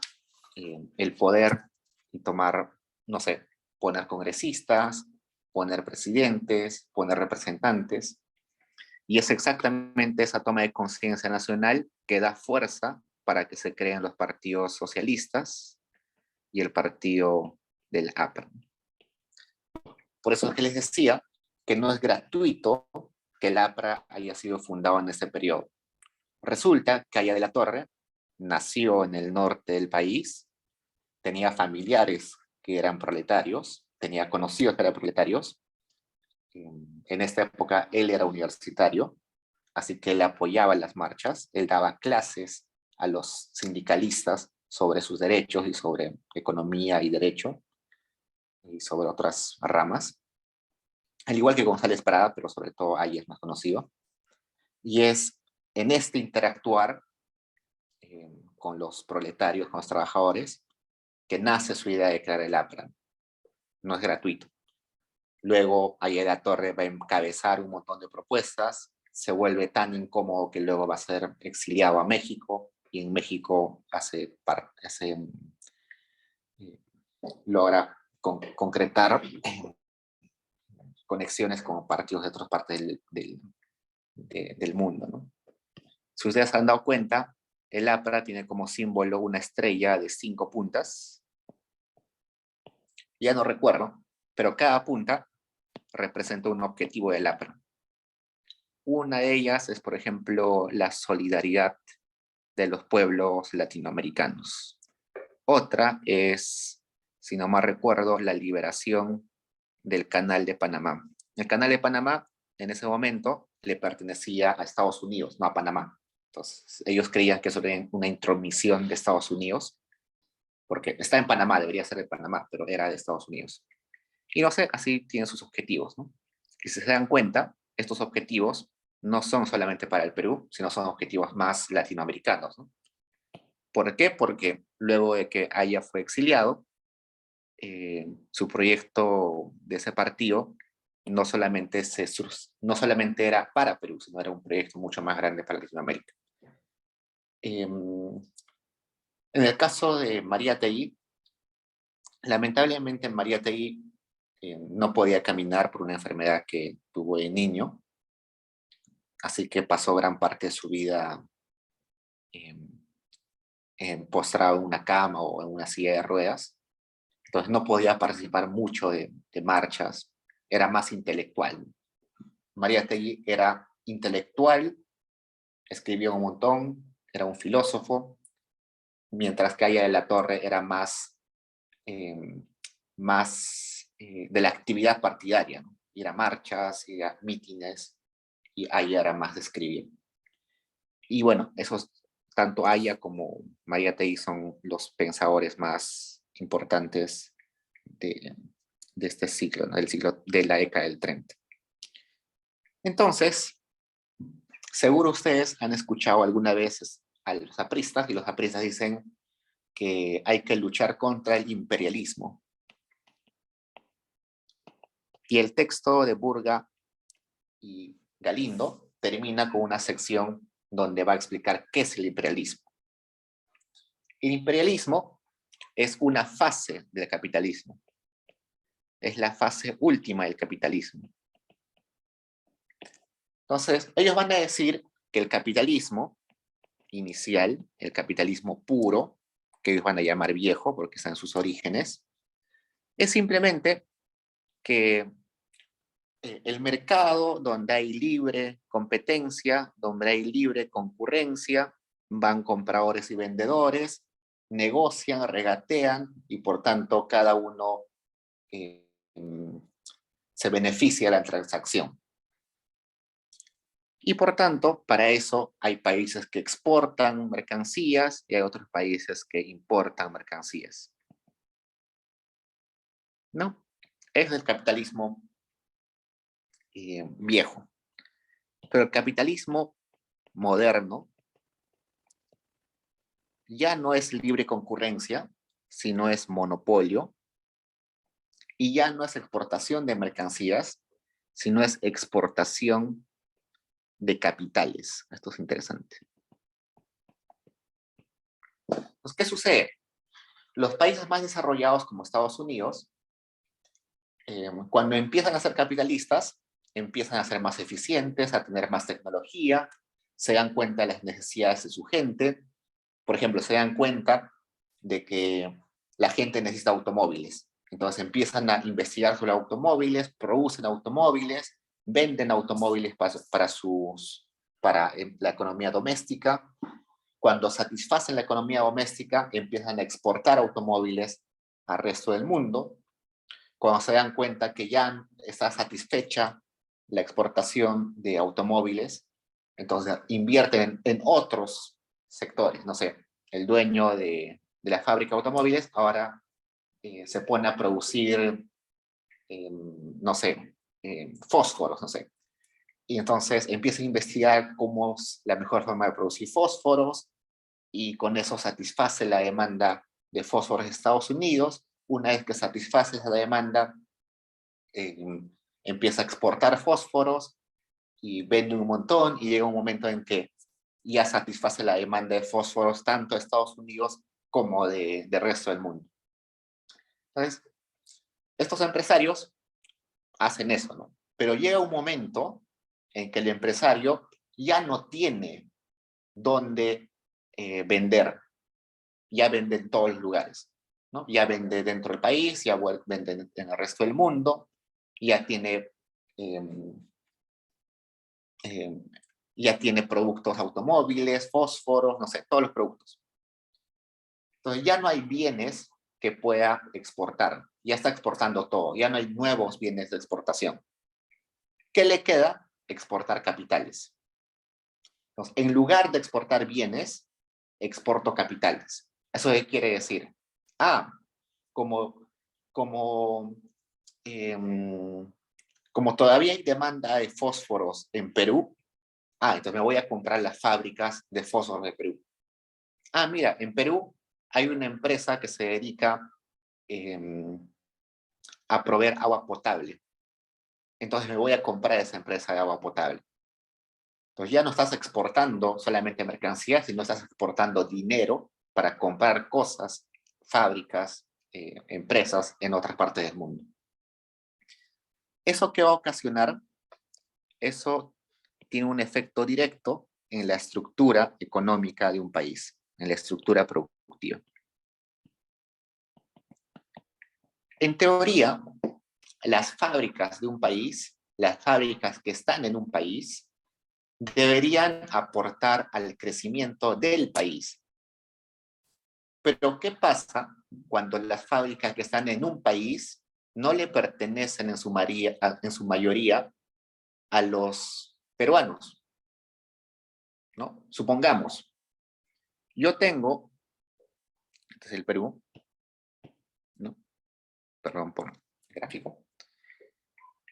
el poder y tomar, no sé, poner congresistas, poner presidentes, poner representantes, y es exactamente esa toma de conciencia nacional que da fuerza para que se creen los partidos socialistas y el partido del APRA. Por eso es que les decía que no es gratuito que el APRA haya sido fundado en este periodo. Resulta que Aya de la Torre nació en el norte del país, tenía familiares que eran proletarios, tenía conocidos que eran proletarios. En esta época él era universitario, así que él apoyaba las marchas, él daba clases a los sindicalistas sobre sus derechos y sobre economía y derecho y sobre otras ramas, al igual que González Prada, pero sobre todo ahí es más conocido. Y es en este interactuar con los proletarios, con los trabajadores, que nace su idea de crear el APRA. No es gratuito. Luego Aya de la Torre va a encabezar un montón de propuestas, se vuelve tan incómodo que luego va a ser exiliado a México, y en México logra concretar conexiones con partidos de otras partes del mundo, ¿no? Si ustedes se han dado cuenta, el APRA tiene como símbolo una estrella de 5 puntas. Ya no recuerdo, pero cada punta representa un objetivo del APRA. Una de ellas es, por ejemplo, la solidaridad de los pueblos latinoamericanos. Otra es, si no mal recuerdo, la liberación del Canal de Panamá. El Canal de Panamá en ese momento le pertenecía a Estados Unidos, no a Panamá. Entonces, ellos creían que eso era una intromisión de Estados Unidos, porque está en Panamá, debería ser de Panamá, pero era de Estados Unidos. Y no sé, así tienen sus objetivos, ¿no? Y si se dan cuenta, estos objetivos no son solamente para el Perú, sino son objetivos más latinoamericanos, ¿no? ¿Por qué? Porque luego de que Aya fue exiliado, su proyecto de ese partido no solamente, no solamente era para Perú, sino era un proyecto mucho más grande para Latinoamérica. En el caso de Mariátegui, lamentablemente Mariátegui no podía caminar por una enfermedad que tuvo de niño, así que pasó gran parte de su vida postrado en una cama o en una silla de ruedas. Entonces no podía participar mucho de marchas, era más intelectual. Mariátegui era intelectual, escribió un montón, era un filósofo, mientras que Aya de la Torre era eh, más de la actividad partidaria, ¿no? Ir a marchas, ir a mítines, y Aya era más de escribir. Y bueno, esos, tanto Aya como Mariátegui son los pensadores más importantes de este siglo, ¿no? Del siglo de la década del 30. Entonces, seguro ustedes han escuchado alguna vez a los apristas, y los apristas dicen que hay que luchar contra el imperialismo. Y el texto de Burga y Galindo termina con una sección donde va a explicar qué es el imperialismo. El imperialismo es una fase del capitalismo. Es la fase última del capitalismo. Entonces, ellos van a decir que el capitalismo inicial, el capitalismo puro, que ellos van a llamar viejo porque está en sus orígenes, es simplemente que el mercado donde hay libre competencia, donde hay libre concurrencia, van compradores y vendedores, negocian, regatean y por tanto cada uno se beneficia de la transacción. Y por tanto, para eso hay países que exportan mercancías y hay otros países que importan mercancías. ¿No? Es el capitalismo viejo. Pero el capitalismo moderno ya no es libre concurrencia, sino es monopolio, y ya no es exportación de mercancías, sino es exportación de capitales. Esto es interesante. Entonces, ¿qué sucede? Los países más desarrollados como Estados Unidos Cuando empiezan a ser capitalistas, empiezan a ser más eficientes, a tener más tecnología, se dan cuenta de las necesidades de su gente. Por ejemplo, se dan cuenta de que la gente necesita automóviles. Entonces empiezan a investigar sobre automóviles, producen automóviles, venden automóviles para la economía doméstica. Cuando satisfacen la economía doméstica, empiezan a exportar automóviles al resto del mundo. Cuando se dan cuenta que ya está satisfecha la exportación de automóviles, entonces invierten en otros sectores. No sé, el dueño de la fábrica de automóviles ahora se pone a producir, no sé, fósforos, no sé. Y entonces empieza a investigar cómo es la mejor forma de producir fósforos y con eso satisface la demanda de fósforos de Estados Unidos. Una vez que satisface esa demanda, eh, empieza a exportar fósforos y vende un montón y llega un momento en que ya satisface la demanda de fósforos tanto de Estados Unidos como de resto del mundo. Entonces, estos empresarios hacen eso, ¿no? Pero llega un momento en que el empresario ya no tiene dónde vender, ya vende en todos los lugares, ¿no? Ya vende dentro del país, ya vende en el resto del mundo, ya tiene, eh, eh, ya tiene productos automóviles, fósforos, no sé, todos los productos. Entonces ya no hay bienes que pueda exportar, ya está exportando todo, ya no hay nuevos bienes de exportación. ¿Qué le queda? Exportar capitales. Entonces, en lugar de exportar bienes, exporto capitales. ¿Eso qué quiere decir? Ah, como, como, eh, como todavía hay demanda de fósforos en Perú, entonces me voy a comprar las fábricas de fósforos de Perú. Mira, en Perú hay una empresa que se dedica eh, a proveer agua potable. Entonces me voy a comprar esa empresa de agua potable. Entonces ya no estás exportando solamente mercancías, sino estás exportando dinero para comprar cosas, fábricas, empresas en otras partes del mundo. ¿Eso qué va a ocasionar? Eso tiene un efecto directo en la estructura económica de un país, en la estructura productiva. En teoría, las fábricas de un país, las fábricas que están en un país, deberían aportar al crecimiento del país. Pero ¿qué pasa cuando las fábricas que están en un país no le pertenecen en su mayoría a los peruanos? ¿No? Supongamos, yo tengo, este es el Perú, ¿no? Perdón por el gráfico,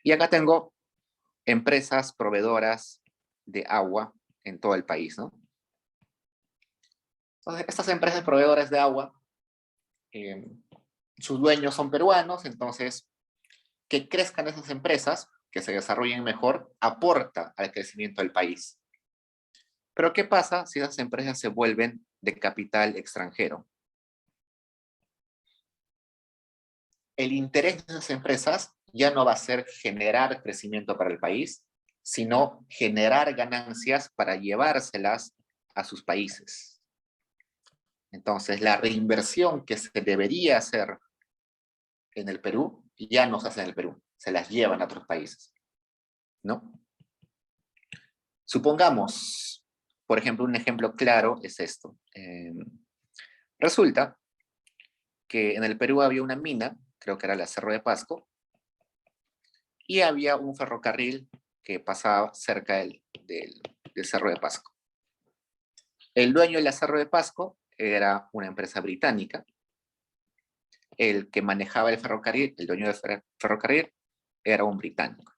y acá tengo empresas proveedoras de agua en todo el país, ¿no? Entonces, estas empresas proveedoras de agua, sus dueños son peruanos, entonces que crezcan esas empresas, que se desarrollen mejor, aporta al crecimiento del país. Pero ¿qué pasa si esas empresas se vuelven de capital extranjero? El interés de esas empresas ya no va a ser generar crecimiento para el país, sino generar ganancias para llevárselas a sus países. Entonces, la reinversión que se debería hacer en el Perú ya no se hace en el Perú, se las llevan a otros países, ¿no? Supongamos, por ejemplo, un ejemplo claro es esto. Resulta que en el Perú había una mina, creo que era la Cerro de Pasco, y había un ferrocarril que pasaba cerca del Cerro de Pasco. El dueño de la Cerro de Pasco era una empresa británica. El que manejaba el ferrocarril, el dueño del ferrocarril, era un británico.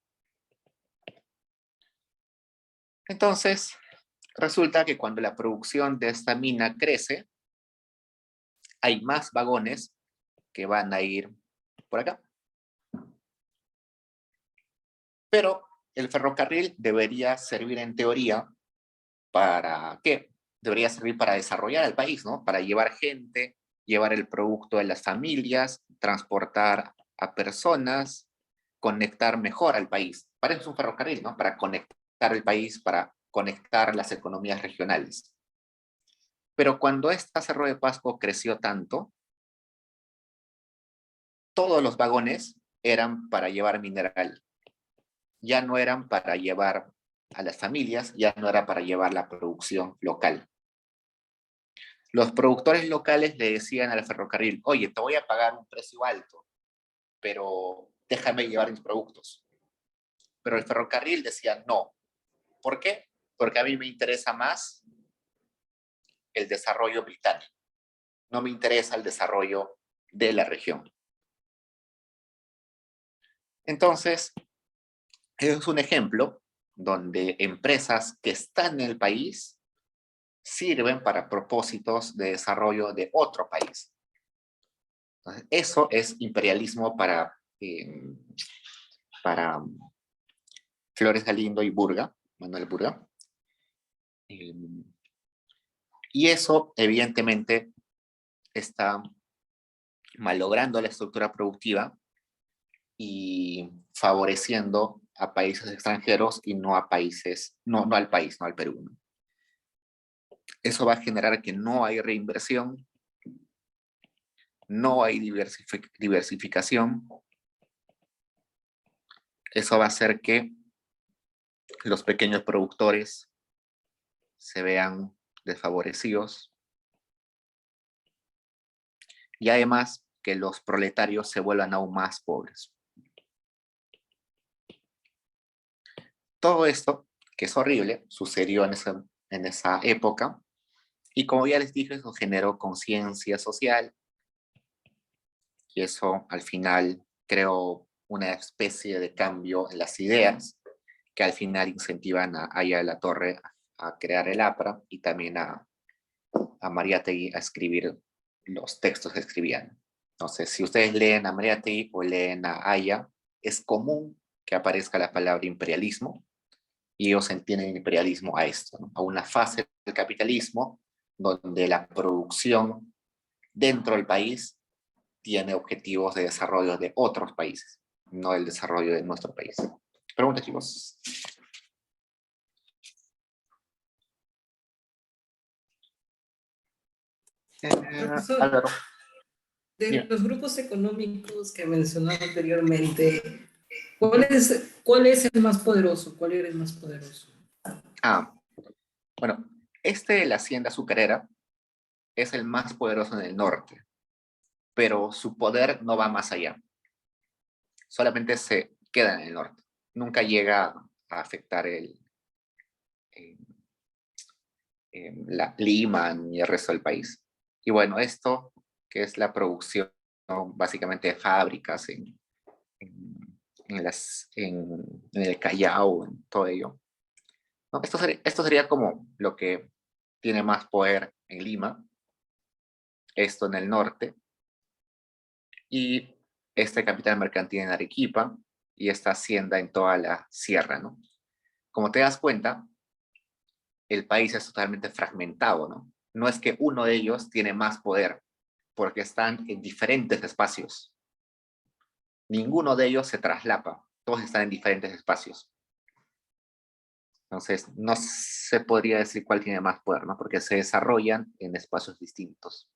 Entonces, resulta que cuando la producción de esta mina crece, hay más vagones que van a ir por acá. Pero el ferrocarril debería servir en teoría ¿para qué? Debería servir para desarrollar el país, ¿no? Para llevar gente, llevar el producto de las familias, transportar a personas, conectar mejor al país. Para eso es un ferrocarril, ¿no? Para conectar el país, para conectar las economías regionales. Pero cuando esta Cerro de Pasco creció tanto, todos los vagones eran para llevar mineral. Ya no eran para llevar a las familias, ya no era para llevar la producción local. Los productores locales le decían al ferrocarril, oye, te voy a pagar un precio alto, pero déjame llevar mis productos. Pero el ferrocarril decía no. ¿Por qué? Porque a mí me interesa más el desarrollo británico. No me interesa el desarrollo de la región. Entonces, es un ejemplo donde empresas que están en el país sirven para propósitos de desarrollo de otro país. Entonces, eso es imperialismo para Flores Galindo y Burga, Manuel Burga. Y eso, evidentemente, está malogrando la estructura productiva y favoreciendo a países extranjeros y no a países, no al país, no al Perú, ¿no? Eso va a generar que no hay reinversión, no hay diversificación. Eso va a hacer que los pequeños productores se vean desfavorecidos y además que los proletarios se vuelvan aún más pobres. Todo esto, que es horrible, sucedió en esa época y como ya les dije, eso generó conciencia social y eso al final creó una especie de cambio en las ideas que al final incentivan a Aya de la Torre a crear el APRA y también a Mariátegui a escribir los textos que escribían. Entonces, si ustedes leen a Mariátegui o leen a Aya, es común que aparezca la palabra imperialismo y ellos entienden imperialismo a esto, ¿no? A una fase del capitalismo donde la producción dentro del país tiene objetivos de desarrollo de otros países, no el desarrollo de nuestro país. Preguntas, chicos. Profesor, Álvaro, de dime. los grupos económicos que mencionó anteriormente, ¿cuál es el más poderoso? ¿Cuál era el más poderoso? Bueno, de la hacienda azucarera es el más poderoso en el norte, pero su poder no va más allá. Solamente se queda en el norte. Nunca llega a afectar eh, la Lima ni el resto del país. Y bueno, esto que es la producción, ¿no? Básicamente de fábricas en, en el Callao, en todo ello. ¿No? Esto sería como lo que tiene más poder en Lima, esto en el norte, y este capital mercantil en Arequipa y esta hacienda en toda la sierra, ¿no? Como te das cuenta, el país es totalmente fragmentado, ¿no? No es que uno de ellos tiene más poder, porque están en diferentes espacios. Ninguno de ellos se traslapa, todos están en diferentes espacios. Entonces, no se podría decir cuál tiene más poder, ¿no? Porque se desarrollan en espacios distintos.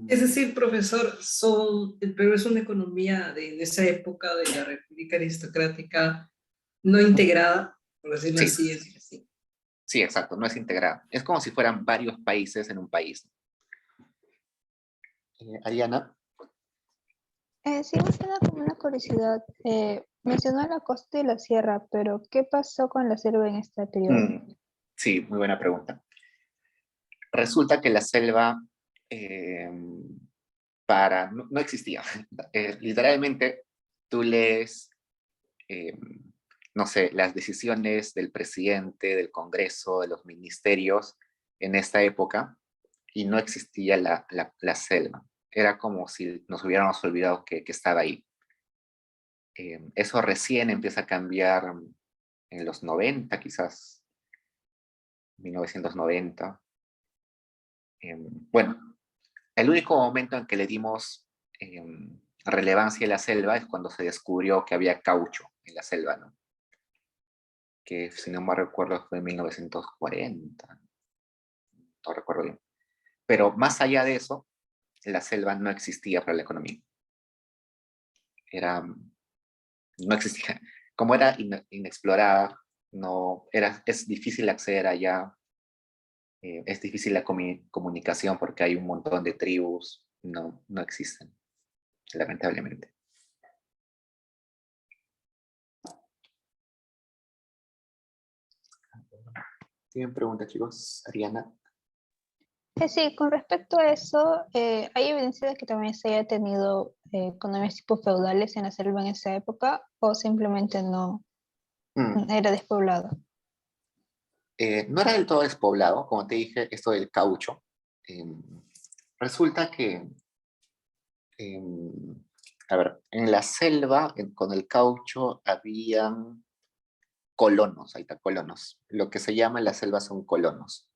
Es decir, profesor, el Perú es una economía de esa época de la República Aristocrática no integrada, por decirlo Sí, así, es así. sí, exacto, no es integrada. Es como si fueran varios países en un país. Ariana. Sí, me queda como una curiosidad. Mencionó la costa y la sierra, pero ¿qué pasó con la selva en este periodo? Sí, muy buena pregunta. Resulta que la selva eh, no existía. Literalmente, tú lees, eh, no sé, las decisiones del presidente, del Congreso, de los ministerios en esta época y no existía la selva. Era como si nos hubiéramos olvidado que estaba ahí. Eso recién empieza a cambiar en los 90, quizás 1990. Bueno, el único momento en que le dimos relevancia de la selva es cuando se descubrió que había caucho en la selva, ¿no? Que si no me recuerdo fue en 1940, no recuerdo bien. Pero más allá de eso, la selva no existía para la economía. No existía. Como era inexplorada, es difícil acceder allá, es difícil la comunicación porque hay un montón de tribus, no existen, lamentablemente. ¿Tienen preguntas, chicos? Ariana. Sí, con respecto a eso, ¿hay evidencia de que también se haya tenido economías tipo feudales en la selva en esa época o simplemente no era despoblado? No era del todo despoblado, como te dije, esto del caucho. Resulta que, a ver, en la selva, con el caucho, habían colonos, ahí está, colonos. Lo que se llama en la selva son colonos.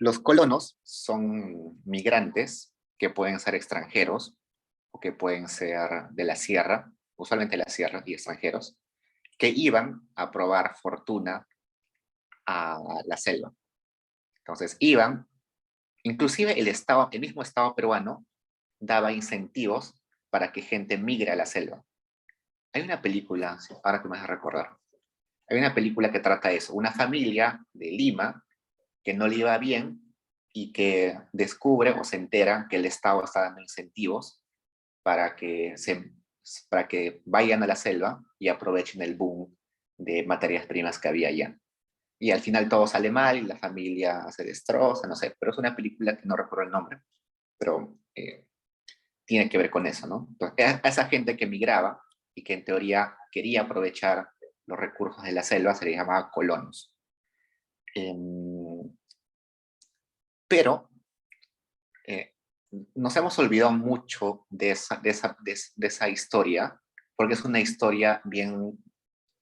Los colonos son migrantes que pueden ser extranjeros o que pueden ser de la sierra, usualmente de la sierra y extranjeros, que iban a probar fortuna a la selva. Entonces iban, inclusive el mismo Estado peruano daba incentivos para que gente migre a la selva. Hay una película, ahora que me vas a recordar, hay una película que trata eso, una familia de Lima que no le iba bien y que descubre o se entera que el Estado está dando incentivos para para que vayan a la selva y aprovechen el boom de materias primas que había allá. Y al final todo sale mal y la familia se destroza, no sé, pero es una película que no recuerdo el nombre, pero tiene que ver con eso, ¿no? Entonces, a esa gente que migraba y que en teoría quería aprovechar los recursos de la selva se les llamaba colonos. Pero nos hemos olvidado mucho de esa historia, porque es una historia bien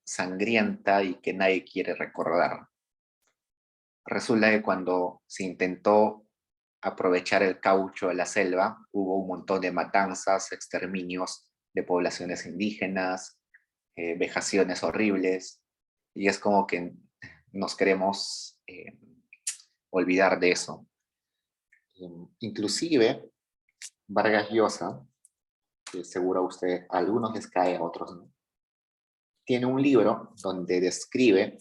sangrienta y que nadie quiere recordar. Resulta que cuando se intentó aprovechar el caucho de la selva, hubo un montón de matanzas, exterminios de poblaciones indígenas, vejaciones horribles, y es como que nos queremos olvidar de eso. Inclusive, Vargas Llosa, que seguro a usted, a algunos les cae, a otros no, tiene un libro donde describe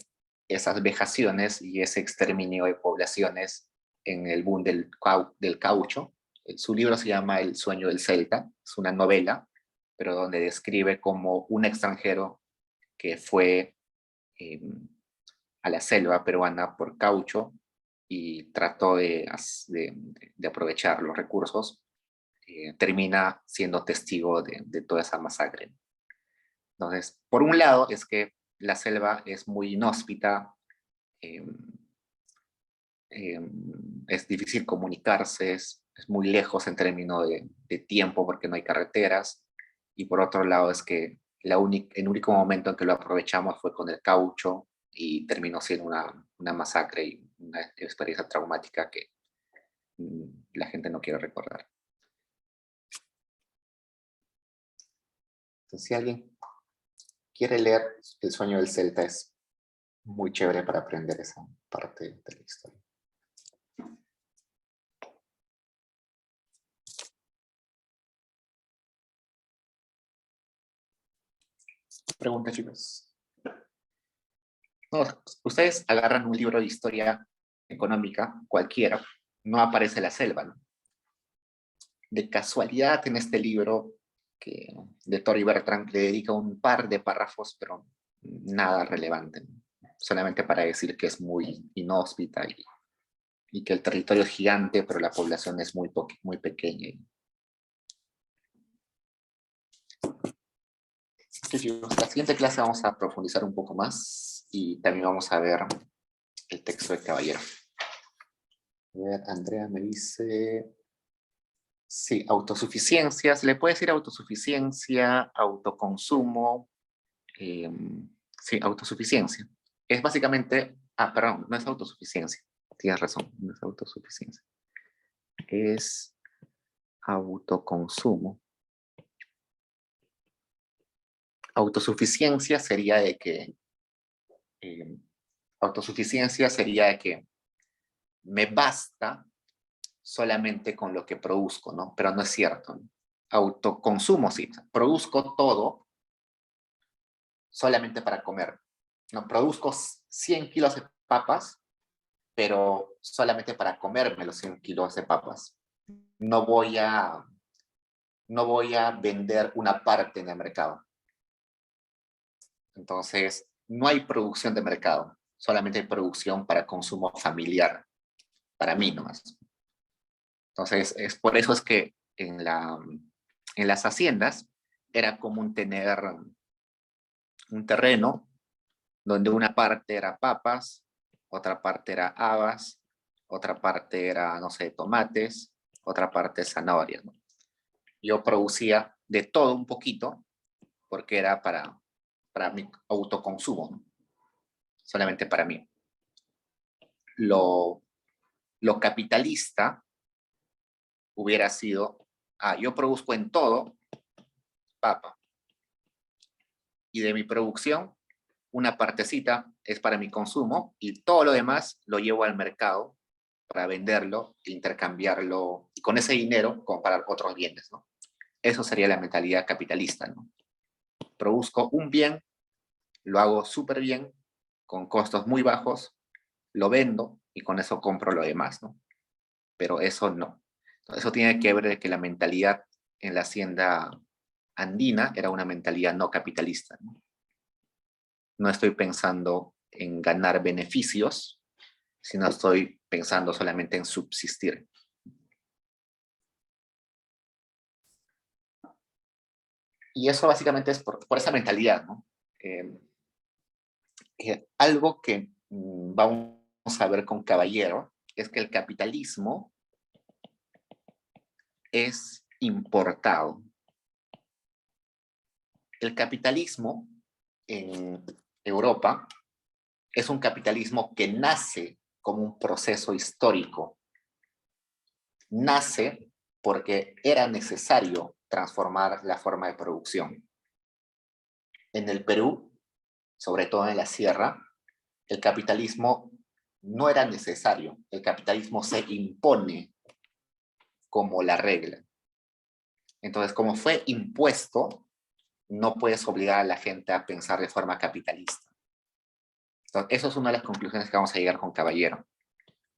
esas vejaciones y ese exterminio de poblaciones en el boom del caucho. Su libro se llama El sueño del Celta, es una novela, pero donde describe como un extranjero que fue a la selva peruana por caucho y trató de aprovechar los recursos, termina siendo testigo de toda esa masacre. Entonces, por un lado es que la selva es muy inhóspita, eh, es difícil comunicarse, es muy lejos en términos de tiempo porque no hay carreteras, y por otro lado es que el único momento en que lo aprovechamos fue con el caucho y terminó siendo una masacre y una experiencia traumática que la gente no quiere recordar. Entonces, si alguien quiere leer El sueño del Celta, es muy chévere para aprender esa parte de la historia. Pregunta, chicos. No, ustedes agarran un libro de historia económica, cualquiera, no aparece la selva, ¿no? De casualidad en este libro de Tori Bertrand le dedica un par de párrafos, pero nada relevante, ¿no? Solamente para decir que es muy inhóspita y que el territorio es gigante, pero la población es muy pequeña. La siguiente clase vamos a profundizar un poco más y también vamos a ver el texto de Caballero. A ver, Andrea me dice... Sí, autosuficiencia, se le puede decir autosuficiencia, autoconsumo, sí, autosuficiencia. Es básicamente, perdón, no es autosuficiencia, tienes razón, no es autosuficiencia. Es Autoconsumo. Autosuficiencia sería de que me basta solamente con lo que produzco, ¿no? Pero no es cierto, ¿no? Autoconsumo, sí. Produzco todo solamente para comer. No, produzco 100 kilos de papas, pero solamente para comerme los 100 kilos de papas. No voy a vender una parte en el mercado. Entonces, no hay producción de mercado, solamente hay producción para consumo familiar, para mí nomás. Entonces, por eso es que en las haciendas era común tener un terreno donde una parte era papas, otra parte era habas, otra parte era, no sé, tomates, otra parte zanahorias, ¿no? Yo producía de todo un poquito porque era para mi autoconsumo, ¿no? Solamente para mí. Lo capitalista hubiera sido, yo produzco en todo papa, y de mi producción una partecita es para mi consumo y todo lo demás lo llevo al mercado para venderlo, intercambiarlo y con ese dinero comprar otros bienes, ¿no? Eso sería la mentalidad capitalista, ¿no? Produzco un bien, lo hago súper bien, con costos muy bajos, lo vendo y con eso compro lo demás, ¿no? Pero eso no. Eso tiene que ver de que la mentalidad en la hacienda andina era una mentalidad no capitalista, ¿no? No estoy pensando en ganar beneficios, sino estoy pensando solamente en subsistir. Y eso básicamente es por esa mentalidad, ¿no? Algo que vamos a ver con Caballero es que el capitalismo es importado. El capitalismo en Europa es un capitalismo que nace como un proceso histórico. Nace porque era necesario transformar la forma de producción. En el Perú, sobre todo en la sierra, el capitalismo no era necesario. El capitalismo se impone como la regla. Entonces, como fue impuesto, no puedes obligar a la gente a pensar de forma capitalista. Entonces, eso es una de las conclusiones que vamos a llegar con Caballero.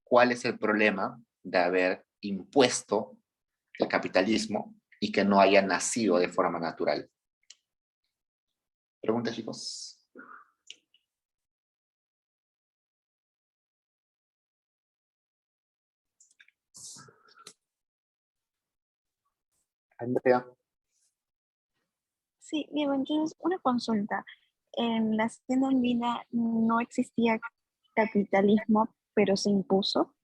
¿Cuál es el problema de haber impuesto el capitalismo y que no haya nacido de forma natural? ¿Preguntas, chicos? Andrea. Sí, Diego, entonces una consulta. En la hacienda andina no existía capitalismo, pero se impuso.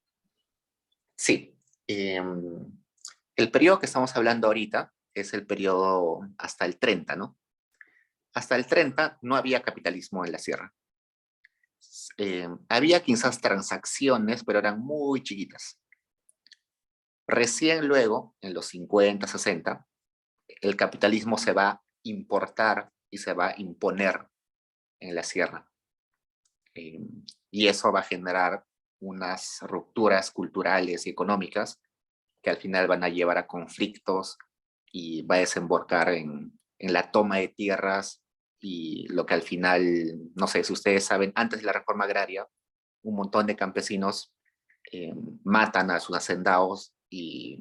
Sí. El periodo que estamos hablando ahorita es el periodo hasta el 30, ¿no? Hasta el 30 no había capitalismo en la sierra. Había quizás transacciones, pero eran muy chiquitas. Recién luego, en los 50, 60, el capitalismo se va a importar y se va a imponer en la sierra. Y eso va a generar unas rupturas culturales y económicas que al final van a llevar a conflictos y va a desembocar en la toma de tierras y lo que al final, no sé si ustedes saben, antes de la reforma agraria, un montón de campesinos matan a sus hacendados y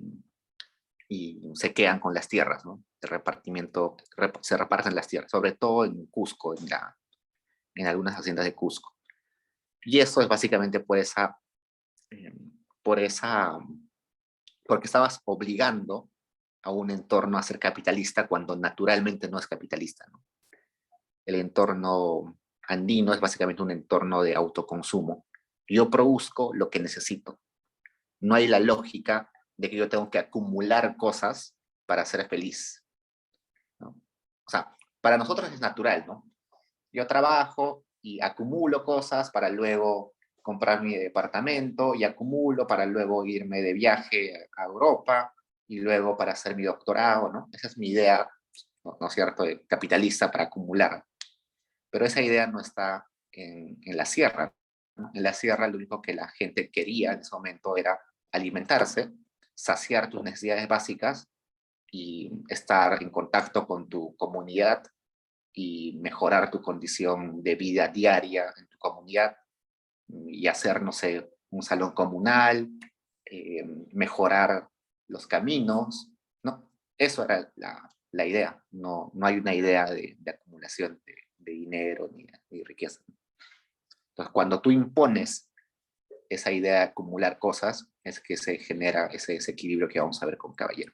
se quedan con las tierras, ¿no? El repartimiento, se reparten las tierras, sobre todo en Cusco, en algunas haciendas de Cusco. Y eso es básicamente porque estabas obligando a un entorno a ser capitalista cuando naturalmente no es capitalista, ¿no? El entorno andino es básicamente un entorno de autoconsumo. Yo produzco lo que necesito. No hay la lógica de que yo tengo que acumular cosas para ser feliz, ¿no? O sea, para nosotros es natural, ¿no? Yo trabajo y acumulo cosas para luego comprar mi departamento y acumulo para luego irme de viaje a Europa y luego para hacer mi doctorado, ¿no? Esa es mi idea, ¿no es cierto?, de capitalista para acumular. Pero esa idea no está en la sierra, ¿no? En la sierra lo único que la gente quería en ese momento era alimentarse, saciar tus necesidades básicas y estar en contacto con tu comunidad y mejorar tu condición de vida diaria en tu comunidad y hacer, no sé, un salón comunal, mejorar los caminos, ¿no? Eso era la idea, no hay una idea de acumulación de dinero ni riqueza. Entonces, cuando tú impones esa idea de acumular cosas, es que se genera ese desequilibrio que vamos a ver con Caballero.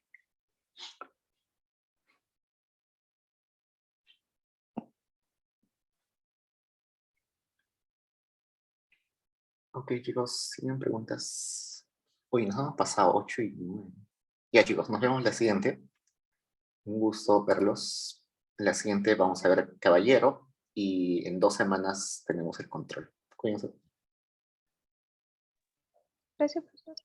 Ok, chicos, ¿tienen preguntas? Uy, nos hemos pasado 8 y 9. Ya, chicos, nos vemos en la siguiente. Un gusto verlos. En la siguiente vamos a ver Caballero y en 2 semanas tenemos el control. Cuídense. Gracias, profesor.